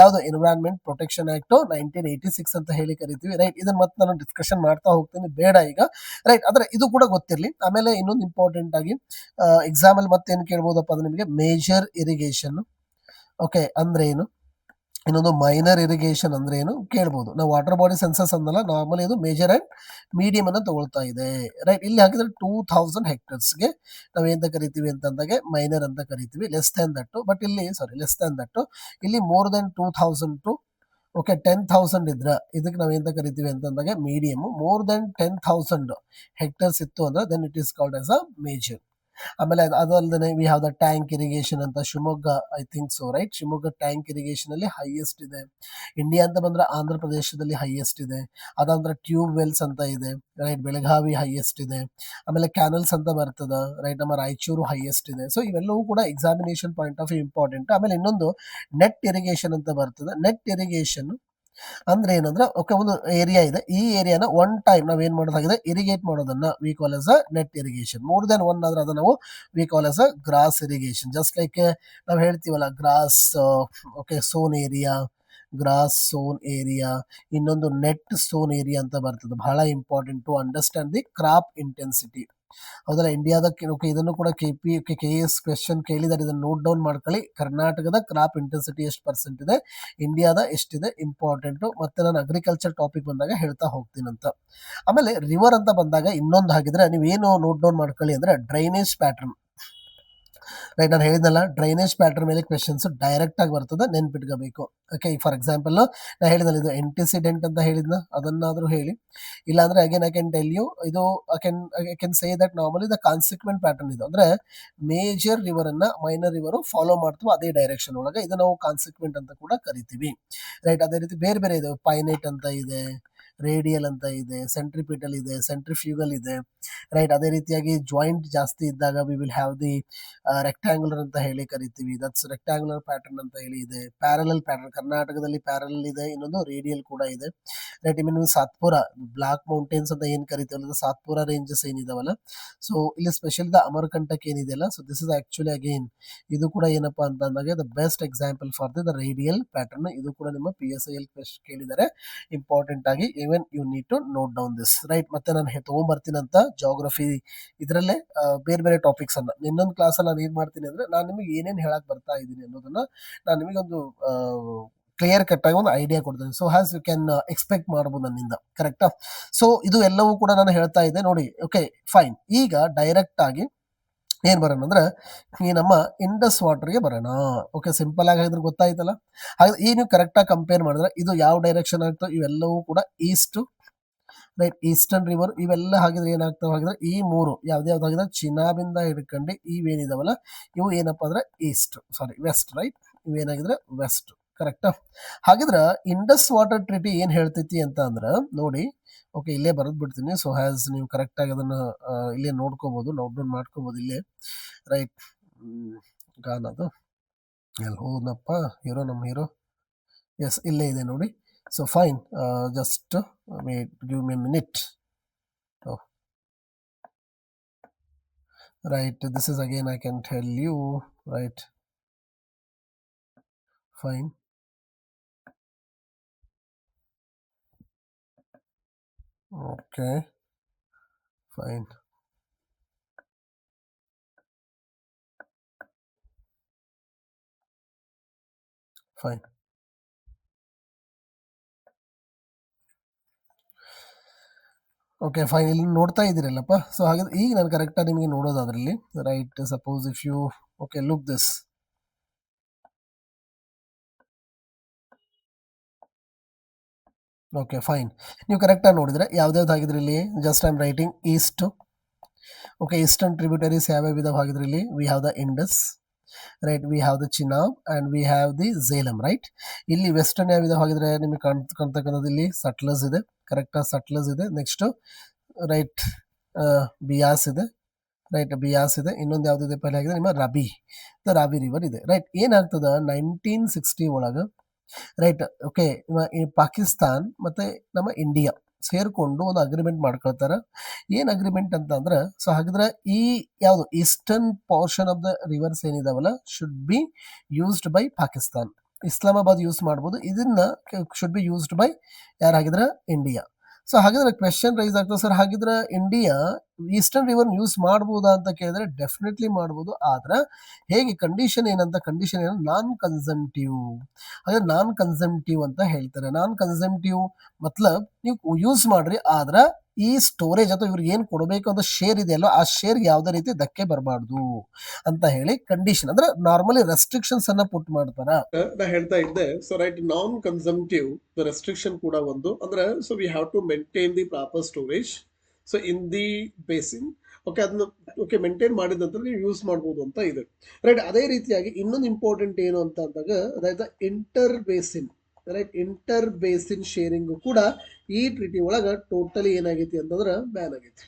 ಯಾವ್ದು ಎನ್ವಿರಾನ್ಮೆಂಟ್ ಪ್ರೊಟೆಕ್ಷನ್ ಆಕ್ಟ್ 1986 ಅಂತ ಹೇಳಿ ಕರಿತೀವಿ, ರೈಟ್? ಇದನ್ನ ಮತ್ತೆ ನಾನು ಡಿಸ್ಕಷನ್ ಮಾಡ್ತಾ ಹೋಗ್ತೀನಿ, ಬೇಡ ಈಗ, ರೈಟ್? ಆದ್ರೆ ಇದು ಕೂಡ ಗೊತ್ತಿರಲಿ. ಆಮೇಲೆ ಇನ್ನೊಂದು ಇಂಪಾರ್ಟೆಂಟ್ ಆಗಿ ಎಕ್ಸಾಮ್ ಅಲ್ಲಿ ಮತ್ತೆ ಏನ್ ಕೇಳ್ಬೋದಪ್ಪ ಅಂದ್ರೆ ನಿಮಗೆ ಮೇಜರ್ ಇರಿಗೇಷನ್, ಓಕೆ, ಅಂದ್ರೆ ಏನು? ಇನ್ನೊಂದು ಮೈನರ್ ಇರಿಗೇಷನ್ ಅಂದ್ರೆ ಏನು ಕೇಳ್ಬೋದು. ನಾವು ವಾಟರ್ ಬಾಡಿ ಸೆನ್ಸಸ್ ಅಂದಲ್ಲ, ನಾರ್ಮಲಿ ಇದು ಮೇಜರ್ ಅಂಡ್ ಮೀಡಿಯಂ ಅನ್ನ ತಗೊಳ್ತಾ ಇದೆ, ರೈಟ್? ಇಲ್ಲಿ ಹಾಕಿದ್ರೆ 2000 ಹೆಕ್ಟರ್ಸ್ಗೆ ನಾವೇಂತ ಕರಿತೀವಿ ಅಂತಂದಾಗೆ ಮೈನರ್ ಅಂತ ಕರಿತೀವಿ. ಲೆಸ್ ದ್ಯಾನ್ ದಟ್, ಬಟ್ ಇಲ್ಲಿ ಲೆಸ್ ದ್ಯಾನ್ ದಟ್, ಇಲ್ಲಿ ಮೋರ್ ದೆನ್ 2000 ಟು ಓಕೆ 10,000 ಇದ್ರೆ ಇದಕ್ಕೆ ನಾವು ಎಂತ ಕರಿತೀವಿ ಅಂತಂದಾಗ ಮೀಡಿಯಮ್. ಮೋರ್ ದೆನ್ 10,000 ಹೆಕ್ಟರ್ಸ್ ಇತ್ತು ಅಂದ್ರೆ then it is called as a major. ಆಮೇಲೆ ಅದಲ್ಲದೆ we have the tank irrigation ಅಂತ Shivamogga, I think so right, Shivamogga tank irrigation ಅಲ್ಲಿ ಹೈಯೆಸ್ಟ್ ಇದೆ. ಇಂಡಿಯಾ ಅಂತ ಬಂದ್ರೆ ಆಂಧ್ರ ಪ್ರದೇಶದಲ್ಲಿ ಹೈಯೆಸ್ಟ್ ಇದೆ. ಅದಂದ್ರೆ ಟ್ಯೂಬ್ ವೆಲ್ಸ್ ಅಂತ ಇದೆ ರೈಟ್, ಬೆಳಗಾವಿ ಹೈಯೆಸ್ಟ್ ಇದೆ. ಆಮೇಲೆ ಕ್ಯಾನಲ್ಸ್ ಅಂತ ಬರ್ತದ ರೈಟ್, ನಮ್ಮ ರಾಯಚೂರು ಹೈಯೆಸ್ಟ್ ಇದೆ. ಸೊ ಇವೆಲ್ಲವೂ ಕೂಡ examination point of view important. ಆಮೇಲೆ ಇನ್ನೊಂದು ನೆಟ್ ಇರಿಗೇಷನ್ ಅಂತ ಬರ್ತದೆ. ನೆಟ್ ಇರಿಗೇಷನ್ ಅಂದ್ರೆ ಏನಂದ್ರೆ ಓಕೆ, ಒಂದು ಏರಿಯಾ ಇದೆ, ಈ ಏರಿಯಾನ ಒನ್ ಟೈಮ್ ನಾವ್ ಏನ್ ಮಾಡೋದಾಗಿದೆ, ಇರಿಗೇಟ್ ಮಾಡೋದನ್ನ we call as a net irrigation. More than one ಆದ್ರೆ ಅದನ್ನ ನಾವು we call as a gross irrigation. Just like ನಾವ್ ಹೇಳ್ತೀವಲ್ಲ gross, okay, sown area, gross sown area, ಇನ್ನೊಂದು ನೆಟ್ ಸೋನ್ ಏರಿಯಾ ಅಂತ ಬರ್ತದೆ. ಬಹಳ important to understand the crop intensity. ಹೌದಲ್ಲ, ಇಂಡಿಯಾದ ಇದನ್ನು ಕೂಡ KS ಕ್ವೆಶನ್ ಕೇಳಿದಾರೆ, ಇದನ್ನು ನೋಟ್ ಡೌನ್ ಮಾಡ್ಕೊಳ್ಳಿ. ಕರ್ನಾಟಕದ ಕ್ರಾಪ್ ಇಂಟೆನ್ಸಿಟಿ ಎಷ್ಟು ಪರ್ಸೆಂಟ್ ಇದೆ, ಇಂಡಿಯಾದ ಎಷ್ಟಿದೆ, ಇಂಪಾರ್ಟೆಂಟ್. ಮತ್ತೆ ನಾನು ಅಗ್ರಿಕಲ್ಚರ್ ಟಾಪಿಕ್ ಬಂದಾಗ ಹೇಳ್ತಾ ಹೋಗ್ತೀನಂತ. ಆಮೇಲೆ ರಿವರ್ ಅಂತ ಬಂದಾಗ ಇನ್ನೊಂದು ಹಾಗಿದ್ರೆ ನೀವೇನು ನೋಟ್ ಡೌನ್ ಮಾಡ್ಕೊಳ್ಳಿ ಅಂದ್ರೆ ಡ್ರೈನೇಜ್ ಪ್ಯಾಟರ್ನ್. ರೈಟ್, ನಾನು ಹೇಳಿದ್ನಲ್ಲ ಡ್ರೈನೇಜ್ ಪ್ಯಾಟರ್ನ್ ಮೇಲೆ ಕ್ವೆಶನ್ಸ್ ಡೈರೆಕ್ಟ್ ಆಗಿ ಬರ್ತದೆ, ನೆನ್ಪಿಟ್ಕೋಬೇಕು. ಓಕೆ, ಫಾರ್ ಎಕ್ಸಾಂಪಲ್ ನಾ ಹೇಳಿದ್ನಲ್ಲ ಇದು ಎಂಟಿಸಿಡೆಂಟ್ ಅಂತ ಹೇಳಿದ್ನ, ಅದನ್ನಾದ್ರೂ ಹೇಳಿ. ಇಲ್ಲಾಂದ್ರೆ again I can tell you, ಇದು I can say that normally the consequent pattern ಇದು ಅಂದ್ರೆ major river and minor river follow ಮಾಡ್ತೀವಿ ಅದೇ ಡೈರೆಕ್ಷನ್ ಒಳಗೆ, ಇದು ನಾವು ಕಾನ್ಸಿಕ್ವೆಂಟ್ ಅಂತ ಕೂಡ ಕರಿತೀವಿ. ರೈಟ್, ಅದೇ ರೀತಿ ಬೇರೆ ಬೇರೆ ಇದೆ, ಪೈನೇಟ್ ಅಂತ ಇದೆ, ರೇಡಿಯಲ್ ಅಂತ ಇದೆ, ಸೆಂಟ್ರಿಪಿಟಲ್ ಇದೆ, ಸೆಂಟ್ರಿಫ್ಯೂಗಲ್ ಇದೆ. ರೈಟ್, ಅದೇ ರೀತಿಯಾಗಿ ಜಾಯಿಂಟ್ ಜಾಸ್ತಿ ಇದ್ದಾಗ we will have the rectangular ಅಂತ ಹೇಳಿ ಕರಿತೀವಿ, ದಟ್ಸ್ ರೆಕ್ಟ್ಯಾಂಗುಲರ್ ಪ್ಯಾಟರ್ನ್ ಅಂತ ಹೇಳಿ ಇದೆ. ಪ್ಯಾರಲಲ್ ಪ್ಯಾಟರ್ನ್, ಕರ್ನಾಟಕದಲ್ಲಿ ಪ್ಯಾರಲಲ್ ಇದೆ, ಇನ್ನೊಂದು ರೇಡಿಯಲ್ ಕೂಡ ಇದೆ. ರೈಟ್, ಇನ್ನು ಸಾತ್ಪುರ ಬ್ಲಾಕ್ ಮೌಂಟೇನ್ಸ್ ಅಂತ ಏನ್ ಕರಿತೀವಲ್ಲ, ಸಾತ್ಪುರ ರೇಂಜಸ್ ಏನಿದಾವಲ್ಲ, ಸೊ ಇಲ್ಲಿ ಸ್ಪೆಷಲ್ ದ ಅಮರ್ಕಂಟಕ್ ಏನಿದೆಯಲ್ಲ, so this is actually again ಇದು ಕೂಡ ಏನಪ್ಪಾ ಅಂತ ಅಂದಾಗ the best example for the radial pattern. ಇದು ಕೂಡ ನಿಮ್ಮ PSIL ಕೇಳಿದರೆ ಇಂಪಾರ್ಟೆಂಟ್ ಆಗಿ, even you need to note down this. Right, ಮತ್ತೆ ನಾನು ತಗೊಂಡ್ಬರ್ತೀನಂತ ಜಾಗ್ರಫಿ ಇದರಲ್ಲೇ ಬೇರೆ ಬೇರೆ ಟಾಪಿಕ್ಸ್ ಅನ್ನ ಇನ್ನೊಂದು ಕ್ಲಾಸ್ ಅಲ್ಲಿ ನಾನು ಏನ್ ಮಾಡ್ತೀನಿ ಅಂದ್ರೆ ನಾನು ನಿಮಗೆ ಏನೇನ್ ಹೇಳಕ್ ಬರ್ತಾ ಇದ್ದೀನಿ ಅನ್ನೋದನ್ನ ನಾನು ನಿಮಗೆ ಒಂದು ಕ್ಲಿಯರ್ ಕಟ್ ಆಗಿ ಒಂದು ಐಡಿಯಾ ಕೊಡ್ತೇನೆ. So has you can expect ಮಾಡಬಹುದು ನನ್ನಿಂದ, ಕರೆಕ್ಟಾ? ಸೊ ಇದು ಎಲ್ಲವೂ ಕೂಡ ನಾನು ಹೇಳ್ತಾ ಇದ್ದೆ ನೋಡಿ. ಓಕೆ ಫೈನ್, ಈಗ ಡೈರೆಕ್ಟ್ ಆಗಿ ಏನ್ ಬರೋಣ ಅಂದ್ರೆ ಈ ನಮ್ಮ ಇಂಡಸ್ ವಾಟರ್ಗೆ ಬರೋಣ. ಓಕೆ, ಸಿಂಪಲ್ ಆಗಿ ಹಾಗಿದ್ರೆ ಗೊತ್ತಾಯ್ತಲ್ಲ. ಹಾಗಾದ್ರೆ ಈ ನೀವು ಕರೆಕ್ಟ್ ಆಗಿ ಕಂಪೇರ್ ಮಾಡಿದ್ರೆ ಇದು ಯಾವ ಡೈರೆಕ್ಷನ್ ಆಗ್ತವೆ, ಇವೆಲ್ಲವೂ ಕೂಡ ಈಸ್ಟ್. ರೈಟ್, ಈಸ್ಟರ್ನ್ ರಿವರ್ ಇವೆಲ್ಲ ಹಾಗಿದ್ರೆ ಏನಾಗ್ತಾವ ಹಾಗಿದ್ರೆ ಈ ಮೂರು ಯಾವ್ದಾಗಿದ್ರೆ ಚಿನಾಬಿಂದ ಹಿಡ್ಕೊಂಡು ಇವೇನಿದಾವಲ್ಲ ಇವು ಏನಪ್ಪಾ ಅಂದ್ರೆ ವೆಸ್ಟ್. ರೈಟ್, ಇವೇನಾಗಿದ್ರೆ ವೆಸ್ಟ್, ಕರೆಕ್ಟಾ? ಹಾಗಿದ್ರೆ ಇಂಡಸ್ ವಾಟರ್ ಟ್ರೀಟಿ ಏನ್ ಹೇಳ್ತೈತಿ ಅಂತ ಅಂದ್ರ ನೋಡಿ. ಓಕೆ, ಇಲ್ಲೇ ಬರೆದ್ ಬಿಡ್ತೀನಿ. ಸೊ ಹ್ಯಾಸ್ ನೀವು ಕರೆಕ್ಟ್ ಆಗಿ ಅದನ್ನ ಇಲ್ಲೇ ನೋಡ್ಕೋಬಹುದು, ನೋಟ್ ಡೌನ್ ಮಾಡ್ಕೋಬಹುದು ಇಲ್ಲೇ. ರೈಟ್, ಗಾನದು ಎಲ್ಲಿ ಹೋದಪ್ಪ ಹೀರೋ, ನಮ್ಮ ಹೀರೋ, ಎಸ್ ಇಲ್ಲೇ ಇದೆ ನೋಡಿ. So fine, just wait, give me a minute. Oh, right, this is again I can tell you, right? Fine. Okay, fine. Fine. Okay fine, ಇಲ್ಲಿ ನೋಡ್ತಾ ಇದ್ದೀರಲ್ಲಪ್ಪ. ಸೊ ಹಾಗಾದ್ರೆ ಈಗ ನಾನು ಕರೆಕ್ಟಾಗಿ ನಿಮಗೆ ನೋಡೋದಾದ್ರಲ್ಲಿ right, suppose if you okay look this. Okay fine, ನೀವು ಕರೆಕ್ಟಾಗಿ ನೋಡಿದ್ರೆ ಯಾವ್ದಾವ್ದಾಗಿದ್ರೆ ಇಲ್ಲಿ just I am writing east. Okay, eastern tributaries ಯಾವ್ಯಾವ ಇದಾವೆ ಹಾಗಿದ್ರೆ ಇಲ್ಲಿ we have the Indus, right, we have the Chenab and we have the Jhelum. Right, ಇಲ್ಲಿ ವೆಸ್ಟರ್ನ್ ಯಾವಿದೆ ಹಾಗಿದ್ರೆ ನಿಮಗೆ ಕಾಣ್ತಕ್ಕಂಥದ್ದು ಇಲ್ಲಿ ಸಟ್ಲಸ್ ಇದೆ, ಕರೆಕ್ಟಾ? ಸಟ್ಲಸ್ ಇದೆ. ನೆಕ್ಸ್ಟ್ ರೈಟ್, ಬಿಯಾಸ್ ಇದೆ. ರೈಟ್, ಬಿಯಾಸ್ ಇದೆ. ಇನ್ನೊಂದು ಯಾವ್ದಿದೆ ಪೈಲೆ ಆಗಿದೆ ನಿಮ್ಮ ರಾವಿ ರಿವರ್ ಇದೆ. ರೈಟ್, ಏನಾಗ್ತದ 1960 ಒಳಗ ರೈಟ್, ಓಕೆ, ಪಾಕಿಸ್ತಾನ್ ಮತ್ತೆ ನಮ್ಮ ಇಂಡಿಯಾ ಸೇರ್ಕೊಂಡು ಒಂದು ಅಗ್ರಿಮೆಂಟ್ ಮಾಡ್ಕೊಳ್ತಾರ. ಏನ್ ಅಗ್ರಿಮೆಂಟ್ ಅಂತ ಅಂದ್ರೆ, ಸೊ ಹಾಗಿದ್ರೆ ಈ ಯಾವ್ದು eastern portion of the rivers ಏನಿದಾವಲ್ಲ should be used by Pakistan. Islamabad use ಮಾಡ್ಬೋದು, ಇದನ್ನ ಶುಡ್ ಬಿ ಯೂಸ್ಡ್ ಬೈ ಯಾರಾಗಿದ್ರೆ ಇಂಡಿಯಾ. ಸೊ ಹಾಗಿದ್ರೆ ಕ್ವೆಶನ್ ರೈಸ್ ಆಗ್ತದೆ, ಸರ್ ಹಾಗಿದ್ರೆ ಇಂಡಿಯಾ ಈಸ್ಟರ್ನ್ ರಿವರ್ ಯೂಸ್ ಮಾಡ್ಬೋದಾ ಅಂತ ಕೇಳಿದ್ರೆ ಡೆಫಿನೆಟ್ಲಿ ಮಾಡ್ಬೋದು. ಆದ್ರೆ ಹೇಗೆ ಕಂಡೀಷನ್ ಏನು ನಾನ್ ಕನ್ಸಂಪ್ಟಿವ್, ಹಾಗೆ ನಾನ್ ಕನ್ಸಂಪ್ಟಿವ್ ಅಂತ ಹೇಳ್ತಾರೆ. ನಾನ್ ಕನ್ಸಂಪ್ಟಿವ್ ಮತ್ಲಬ್ ನೀವು ಯೂಸ್ ಮಾಡ್ರಿ, ಆದ್ರೆ ಈ ಸ್ಟೋರೇಜ್ ಅಥವಾ ಇವ್ರಿಗೆ ಏನು ಕೊಡಬೇಕು ಅಂತ ಶೇರ್ ಇದೆಯಲ್ಲ ಆ ಶೇರ್ ಯಾವುದೇ ರೀತಿ ಧಕ್ಕೆ ಬರಬಾರ್ದು ಅಂತ ಹೇಳಿ ಕಂಡೀಷನ್ ಅಂದ್ರೆ ನಾರ್ಮಲಿ ರೆಸ್ಟ್ರಿಕ್ಷನ್ಸ್ ಅನ್ನ ಪುಟ್ ಮಾಡ್ತಾರ. ನಾ ಹೇಳ್ತಾ ಇದ್ದೆ, so right non consumptive restriction ಕೂಡ ಒಂದು ಅಂದ್ರೆ, so we have to maintain the proper storage so in the basin. Okay, ಅದನ್ನ ಓಕೆ ಮೇಂಟೈನ್ ಮಾಡಿದ ನಂತರ ನೀವು ಯೂಸ್ ಮಾಡ್ಬೋದು ಅಂತ ಇದೆ, ರೈಟ್. ಅದೇ ರೀತಿಯಾಗಿ ಇನ್ನೊಂದು ಇಂಪಾರ್ಟೆಂಟ್ ಏನು ಅಂತ ಅಂದಾಗ ಅದಾയത് inter basin, right. Inter basin sharing ಕೂಡ ಈ ಟ್ರಿಟಿ ಒಳಗ ಟೋಟಲಿ ಏನಾಗೈತಿ ಅಂತಂದ್ರೆ ಬ್ಯಾನ್ ಆಗೈತಿ.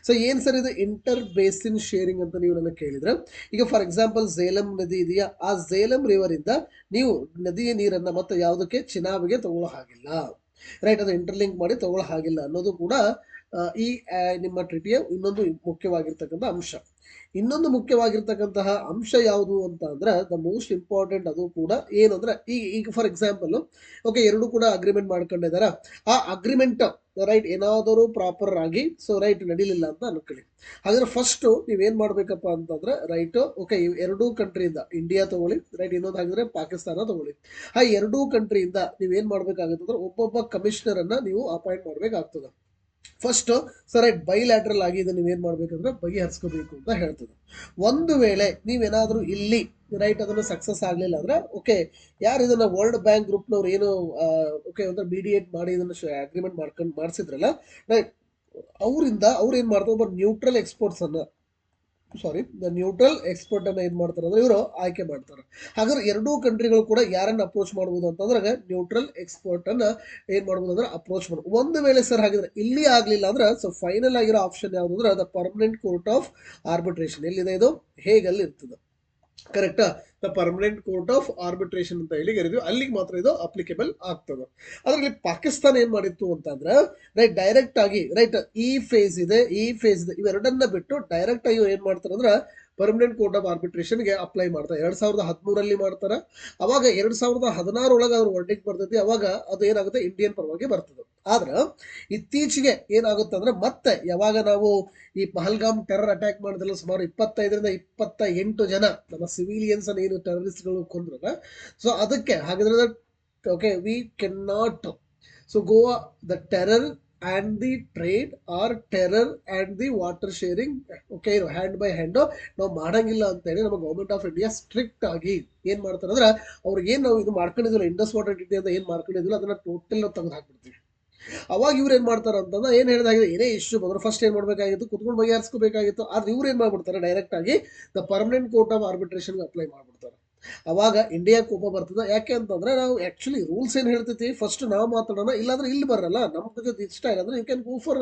ಸೊ ಏನ್ ಸರ್ ಇದು ಇಂಟರ್ ಬೇಸಿನ್ ಶೇರಿಂಗ್ ಅಂತ ನೀವು ನನಗೆ ಕೇಳಿದ್ರೆ, ಈಗ ಫಾರ್ ಎಕ್ಸಾಂಪಲ್ ಝೇಲಂ ನದಿ ಇದೆಯಾ, ಆ ಝೇಲಂ ರಿವರ್ ಇಂದ ನೀವು ನದಿಯ ನೀರನ್ನ ಮತ್ತೆ ಯಾವುದಕ್ಕೆ ಚಿನಾಬ್ಗೆ ತಗೊಳ್ಳೋ ಹಾಗಿಲ್ಲ, ರೈಟ್. ಅದು ಇಂಟರ್ಲಿಂಕ್ ಮಾಡಿ ತಗೊಳ್ಳೋ ಹಾಗಿಲ್ಲ ಅನ್ನೋದು ಕೂಡ ಈ ನಿಮ್ಮ ಟ್ರಿಟಿಯ ಇನ್ನೊಂದು ಮುಖ್ಯವಾಗಿರ್ತಕ್ಕಂಥ ಅಂಶ. ಇನ್ನೊಂದು ಮುಖ್ಯವಾಗಿರ್ತಕ್ಕಂತಹ ಅಂಶ ಯಾವುದು ಅಂತ ಅಂದ್ರೆ ದ ಮೋಸ್ಟ್ ಇಂಪಾರ್ಟೆಂಟ್, ಅದು ಕೂಡ ಏನಂದ್ರೆ ಈಗ ಫಾರ್ ಎಕ್ಸಾಂಪಲ್ ಓಕೆ ಎರಡು ಕೂಡ ಅಗ್ರಿಮೆಂಟ್ ಮಾಡ್ಕೊಂಡಿದಾರ, ಆ ಅಗ್ರಿಮೆಂಟ್ ರೈಟ್ ಏನಾದರೂ ಪ್ರಾಪರ್ ಆಗಿ ಸೊ ರೈಟ್ ನಡೀಲಿಲ್ಲ ಅಂತ ಅನ್ಕೊಳ್ಳಿ. ಹಾಗಾದ್ರೆ ಫಸ್ಟ್ ನೀವೇನ್ ಮಾಡ್ಬೇಕಪ್ಪ ಅಂತಂದ್ರೆ ರೈಟ್ ಓಕೆ ಎರಡೂ ಕಂಟ್ರಿಯಿಂದ ಇಂಡಿಯಾ ತಗೊಳ್ಳಿ, ರೈಟ್. ಇನ್ನೊಂದು ಹಾಗಿದ್ರೆ ಪಾಕಿಸ್ತಾನ ತಗೊಳ್ಳಿ. ಆ ಎರಡೂ ಕಂಟ್ರಿಯಿಂದ ನೀವೇನ್ ಮಾಡ್ಬೇಕಾಗುತ್ತಂದ್ರೆ ಒಬ್ಬೊಬ್ಬ ಕಮಿಷನರ್ ಅನ್ನ ನೀವು ಅಪಾಯಿಂಟ್ ಮಾಡ್ಬೇಕಾಗ್ತದೆ. ಫಸ್ಟ್ ರೈಟ್ ಬೈಲ್ಯಾಟ್ರಲ್ ಆಗಿ ಇದನ್ನ ನೀವೇನ್ ಮಾಡ್ಬೇಕಂದ್ರೆ ಬಗೆಹರಿಸ್ಕೋಬೇಕು ಅಂತ ಹೇಳ್ತದೆ. ಒಂದು ವೇಳೆ ನೀವೇನಾದ್ರೂ ಇಲ್ಲಿ ರೈಟ್ ಅದನ್ನು ಸಕ್ಸಸ್ ಆಗ್ಲಿಲ್ಲ ಅಂದ್ರೆ ಓಕೆ ಯಾರು ಇದನ್ನ ವರ್ಲ್ಡ್ ಬ್ಯಾಂಕ್ ಗ್ರೂಪ್ನವ್ರು ಏನು ಓಕೆ ಅಂದ್ರೆ ಮೀಡಿಯೇಟ್ ಮಾಡಿ ಇದನ್ನ ಅಗ್ರಿಮೆಂಟ್ ಮಾಡ್ಕೊಂಡು ಮಾಡಿಸಿದ್ರಲ್ಲ, ರೈಟ್, ಅವರಿಂದ ಅವ್ರು ಏನ್ ಮಾಡ್ತಾರೆ, ಒಬ್ಬ ನ್ಯೂಟ್ರಲ್ ಎಕ್ಸ್ಪರ್ಟ್ಸ್ ಅನ್ನ ದ ನ್ಯೂಟ್ರಲ್ ಎಕ್ಸ್ಪರ್ಟ್ ಅನ್ನ ಏನ್ ಮಾಡ್ತಾರೆ ಅಂದ್ರೆ ಇವರು ಆಯ್ಕೆ ಮಾಡ್ತಾರೆ. ಹಾಗಾದ್ರೆ ಎರಡೂ ಕಂಟ್ರಿಗಳು ಕೂಡ ಯಾರನ್ನ ಅಪ್ರೋಚ್ ಮಾಡಬಹುದು ಅಂತಂದ್ರೆ ನ್ಯೂಟ್ರಲ್ ಎಕ್ಸ್ಪರ್ಟ್ ಅನ್ನ ಏನ್ ಮಾಡಬಹುದು ಅಂದ್ರೆ ಅಪ್ರೋಚ್ ಮಾಡಬಹುದು. ಒಂದು ವೇಳೆ ಸರ್ ಹಾಗಿದ್ರೆ ಇಲ್ಲಿ ಆಗ್ಲಿಲ್ಲ ಅಂದ್ರೆ ಸೊ ಫೈನಲ್ ಆಗಿರೋ ಆಪ್ಷನ್ ಯಾವುದು ಅಂದ್ರೆ the permanent court of arbitration. ಎಲ್ಲಿದೆ ಇದು? ಹೇಗಲ್ಲಿ ಇರ್ತದೆ, ಕರೆಕ್ಟಾ? The permanent court of arbitration ಅಂತ ಹೇಳಿ ಕರೀತೀವಿ, ಅಲ್ಲಿಗೆ ಮಾತ್ರ ಇದು ಅಪ್ಲಿಕೇಬಲ್ ಆಗ್ತದೆ. ಅದರಲ್ಲಿ ಪಾಕಿಸ್ತಾನ ಏನ್ ಮಾಡಿತ್ತು ಅಂತಂದ್ರೆ ರೈಟ್ ಡೈರೆಕ್ಟ್ ಆಗಿ ರೈಟ್ ಈ ಫೇಸ್ ಇದೆ ಇವೆರಡನ್ನ ಬಿಟ್ಟು ಡೈರೆಕ್ಟ್ ಆಗಿ ಏನ್ ಮಾಡ್ತಾರೆ ಅಂದ್ರೆ ಪರ್ಮನೆಂಟ್ ಕೋರ್ಟ್ ಆಫ್ ಆರ್ಬಿಟ್ರೇಷನ್ಗೆ ಅಪ್ಲೈ ಮಾಡ್ತಾರೆ. 2013 ಮಾಡ್ತಾರೆ. ಅವಾಗ 2016 ಒಳಗೆ ಅವ್ರು ವರ್ಡಿಕ್ಟ್ ಬರ್ತೈತಿ, ಅವಾಗ ಅದು ಏನಾಗುತ್ತೆ ಇಂಡಿಯನ್ ಪರವಾಗಿ ಬರ್ತದೆ. ಆದ್ರೆ ಇತ್ತೀಚೆಗೆ ಏನಾಗುತ್ತೆ ಅಂದ್ರೆ ಮತ್ತೆ ಯಾವಾಗ ನಾವು ಈ ಪಹಲ್ಗಾಮ್ ಟೆರರ್ ಅಟ್ಯಾಕ್ ಮಾಡಿದ್ರಲ್ಲ ಸುಮಾರು 25ರಿಂದ 28 ಜನ ನಮ್ಮ ಸಿವಿಲಿಯನ್ಸ್ ಅನ್ನ ಏನು ಟೆರರಿಸ್ಟ್ಗಳು ಕೊಂದ್ರಲ್ಲ, ಸೊ ಅದಕ್ಕೆ ಹಾಗಿದ್ರೆ okay we can not so go the terror and the trade or terror and the water sharing okay hand by hand ನಾವು ಮಾಡಂಗಿಲ್ಲ ಅಂತ ಹೇಳಿ ನಮ್ಮ ಗವರ್ಮೆಂಟ್ ಆಫ್ ಇಂಡಿಯಾ ಸ್ಟ್ರಿಕ್ಟ್ ಆಗಿ ಏನ್ ಮಾಡ್ತಾರೆ ಅಂದ್ರೆ ಅವ್ರಿಗೆ ಏನ್ ನಾವು ಇದು ಮಾಡ್ಕೊಂಡಿದ್ದಿಲ್ಲ ಇಂಡಸ್ ವಾಟರ್ ಟ್ರೀಟಿ ಅಂತ ಏನ್ ಮಾಡ್ಕೊಂಡಿದ್ದಿಲ್ಲ ಅದನ್ನ ಟೋಟಲ್ ನಾವು ತೆಗೆದು ಹಾಕ್ಬಿಡ್ತೀವಿ. ಅವಾಗ ಇವ್ರು ಏನ್ ಮಾಡ್ತಾರ ಅಂತಂದ್ರೆ ಏನ್ ಹೇಳಿದಾಗಿದೆ ಏನೇ ಇಶ್ಯೂ ಬಂದ್ರೆ ಫಸ್ಟ್ ಏನ್ ಮಾಡ್ಬೇಕಾಗಿತ್ತು, ಕುತ್ಕೊಂಡು ಬಗೆಹರಿಸ್ಕೋಬೇಕಾಗಿತ್ತು. ಆದ್ರೆ ಇವ್ರು ಏನ್ ಮಾಡ್ಬಿಡ್ತಾರೆ ಡೈರೆಕ್ಟ್ ಆಗಿ the permanent court of arbitration apply ಮಾಡ್ಬಿಡ್ತಾರೆ. ಅವಾಗ ಇಂಡಿಯಾ ಕೋಪ ಬರ್ತದೆ. ಯಾಕೆ ಅಂತಂದ್ರೆ ನಾವು ಆಕ್ಚುಲಿ ರೂಲ್ಸ್ ಏನ್ ಹೇಳ್ತೈತಿ ಫಸ್ಟ್ ನಾವು ಮಾತಾಡೋಣ, ಇಲ್ಲಾಂದ್ರೆ ಇಲ್ಲಿ ಬರಲ್ಲ ನಮ್ಗೆ ಇಷ್ಟ ಇಲ್ಲ ಅಂದ್ರೆ ಯು ಕ್ಯಾನ್ ಗೋ ಫಾರ್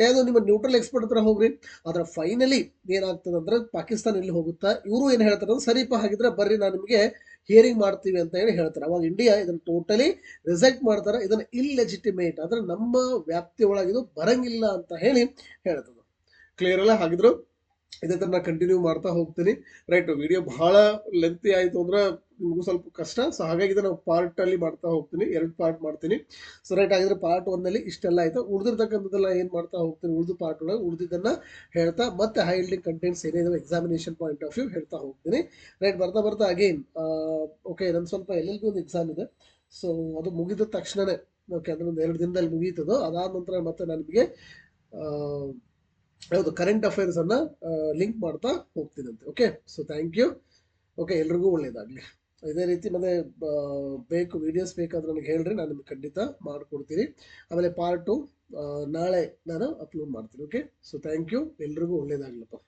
ಏನೋ ನಿಮ್ಮ ನ್ಯೂಟ್ರಲ್ ಎಕ್ಸ್ಪರ್ಟ್ ಹತ್ರ ಹೋಗ್ರಿ. ಆದ್ರೆ ಫೈನಲಿ ಏನಾಗ್ತದೆ ಅಂದ್ರೆ ಪಾಕಿಸ್ತಾನ ಇಲ್ಲಿ ಹೋಗುತ್ತಾ ಇವರು ಏನ್ ಹೇಳ್ತಾರೆ ಅಂದ್ರೆ ಸರಿಪ ಹಾಗಿದ್ರೆ ಬರ್ರಿ ನಾನು ನಿಮಗೆ ಹಿಯರಿಂಗ್ ಮಾಡ್ತೀವಿ ಅಂತ ಹೇಳಿ ಹೇಳ್ತಾರೆ. ಅವಾಗ ಇಂಡಿಯಾ ಇದನ್ನ ಟೋಟಲಿ ರಿಜೆಕ್ಟ್ ಮಾಡ್ತಾರೆ, ಇದನ್ನ ಇಲ್ಲೆಜಿಟಿಮೇಟ್ ಅಂದ್ರೆ ನಮ್ಮ ವ್ಯಾಪ್ತಿ ಒಳಗಿದು ಬರಂಗಿಲ್ಲ ಅಂತ ಹೇಳಿ ಹೇಳ್ತದೆ. ಕ್ಲಿಯರ್ ಅಲ್ಲ? ಹಾಗಿದ್ರು ಇದೇ ತರ ನಾನು ಕಂಟಿನ್ಯೂ ಮಾಡ್ತಾ ಹೋಗ್ತೀನಿ. ರೈಟ್, ವಿಡಿಯೋ ಬಹಳ ಲೆಂತಿ ಆಯಿತು ಅಂದ್ರೆ ನಿಮಗೂ ಸ್ವಲ್ಪ ಕಷ್ಟ, ಸೊ ಹಾಗಾಗಿ ನಾವು ಪಾರ್ಟ್ ಅಲ್ಲಿ ಮಾಡ್ತಾ ಹೋಗ್ತೀನಿ, 2 ಪಾರ್ಟ್ ಮಾಡ್ತೀನಿ. ಸೊ ರೈಟ್, ಹಾಗಿದ್ರೆ ಪಾರ್ಟ್ 1 ಅಲ್ಲಿ ಇಷ್ಟೆಲ್ಲ ಆಯ್ತು. ಉಳಿದಿರ್ತಕ್ಕಂಥದ್ದೆಲ್ಲ ಏನ್ ಮಾಡ್ತಾ ಹೋಗ್ತೀನಿ ಉಳಿದು ಪಾರ್ಟ್ ಒಳಗೆ ಉಳಿದಿದ್ದನ್ನ ಹೇಳ್ತಾ ಮತ್ತೆ ಹೈ ಯೀಲ್ಡಿಂಗ್ ಕಂಟೆಂಟ್ಸ್ ಏನಿದೆ ಎಕ್ಸಾಮಿನೇಷನ್ ಪಾಯಿಂಟ್ ಆಫ್ ವ್ಯೂ ಹೇಳ್ತಾ ಹೋಗ್ತೀನಿ. ರೈಟ್, ಬರ್ತಾ ಅಗೇನ್ ಓಕೆ ನನ್ನ ಸ್ವಲ್ಪ LLB ಒಂದು ಎಕ್ಸಾಮ್ ಇದೆ, ಸೊ ಅದು ಮುಗಿದ ತಕ್ಷಣನೇ ಓಕೆ ಅಂದ್ರೆ ಒಂದು 2 ದಿನದಲ್ಲಿ ಮುಗೀತದು. ಅದಾದ ನಂತರ ಮತ್ತೆ ನಾನು ನಿಮಗೆ ಯಾವುದು ಕರೆಂಟ್ ಅಫೇರ್ಸ್ ಅನ್ನ ಲಿಂಕ್ ಮಾಡ್ತಾ ಹೋಗ್ತೀನಂತೆ. Okay, so thank you. Okay, ಎಲ್ರಿಗೂ ಒಳ್ಳೇದಾಗ್ಲಿ. ಇದೇ ರೀತಿ ಮತ್ತೆ ಬೇಕು ವಿಡಿಯೋಸ್ ಬೇಕಾದ್ರೆ ನನಗೆ ಹೇಳ್ರಿ, ನಾನು ನಿಮ್ಗೆ ಖಂಡಿತ ಮಾಡಿಕೊಡ್ತೀನಿ. ಆಮೇಲೆ ಪಾರ್ಟ್ 2 ನಾಳೆ ನಾನು ಅಪ್ಲೋಡ್ ಮಾಡ್ತೀನಿ. ಓಕೆ, ಸೊ ಥ್ಯಾಂಕ್ ಯು, ಎಲ್ರಿಗೂ ಒಳ್ಳೇದಾಗ್ಲಪ್ಪ.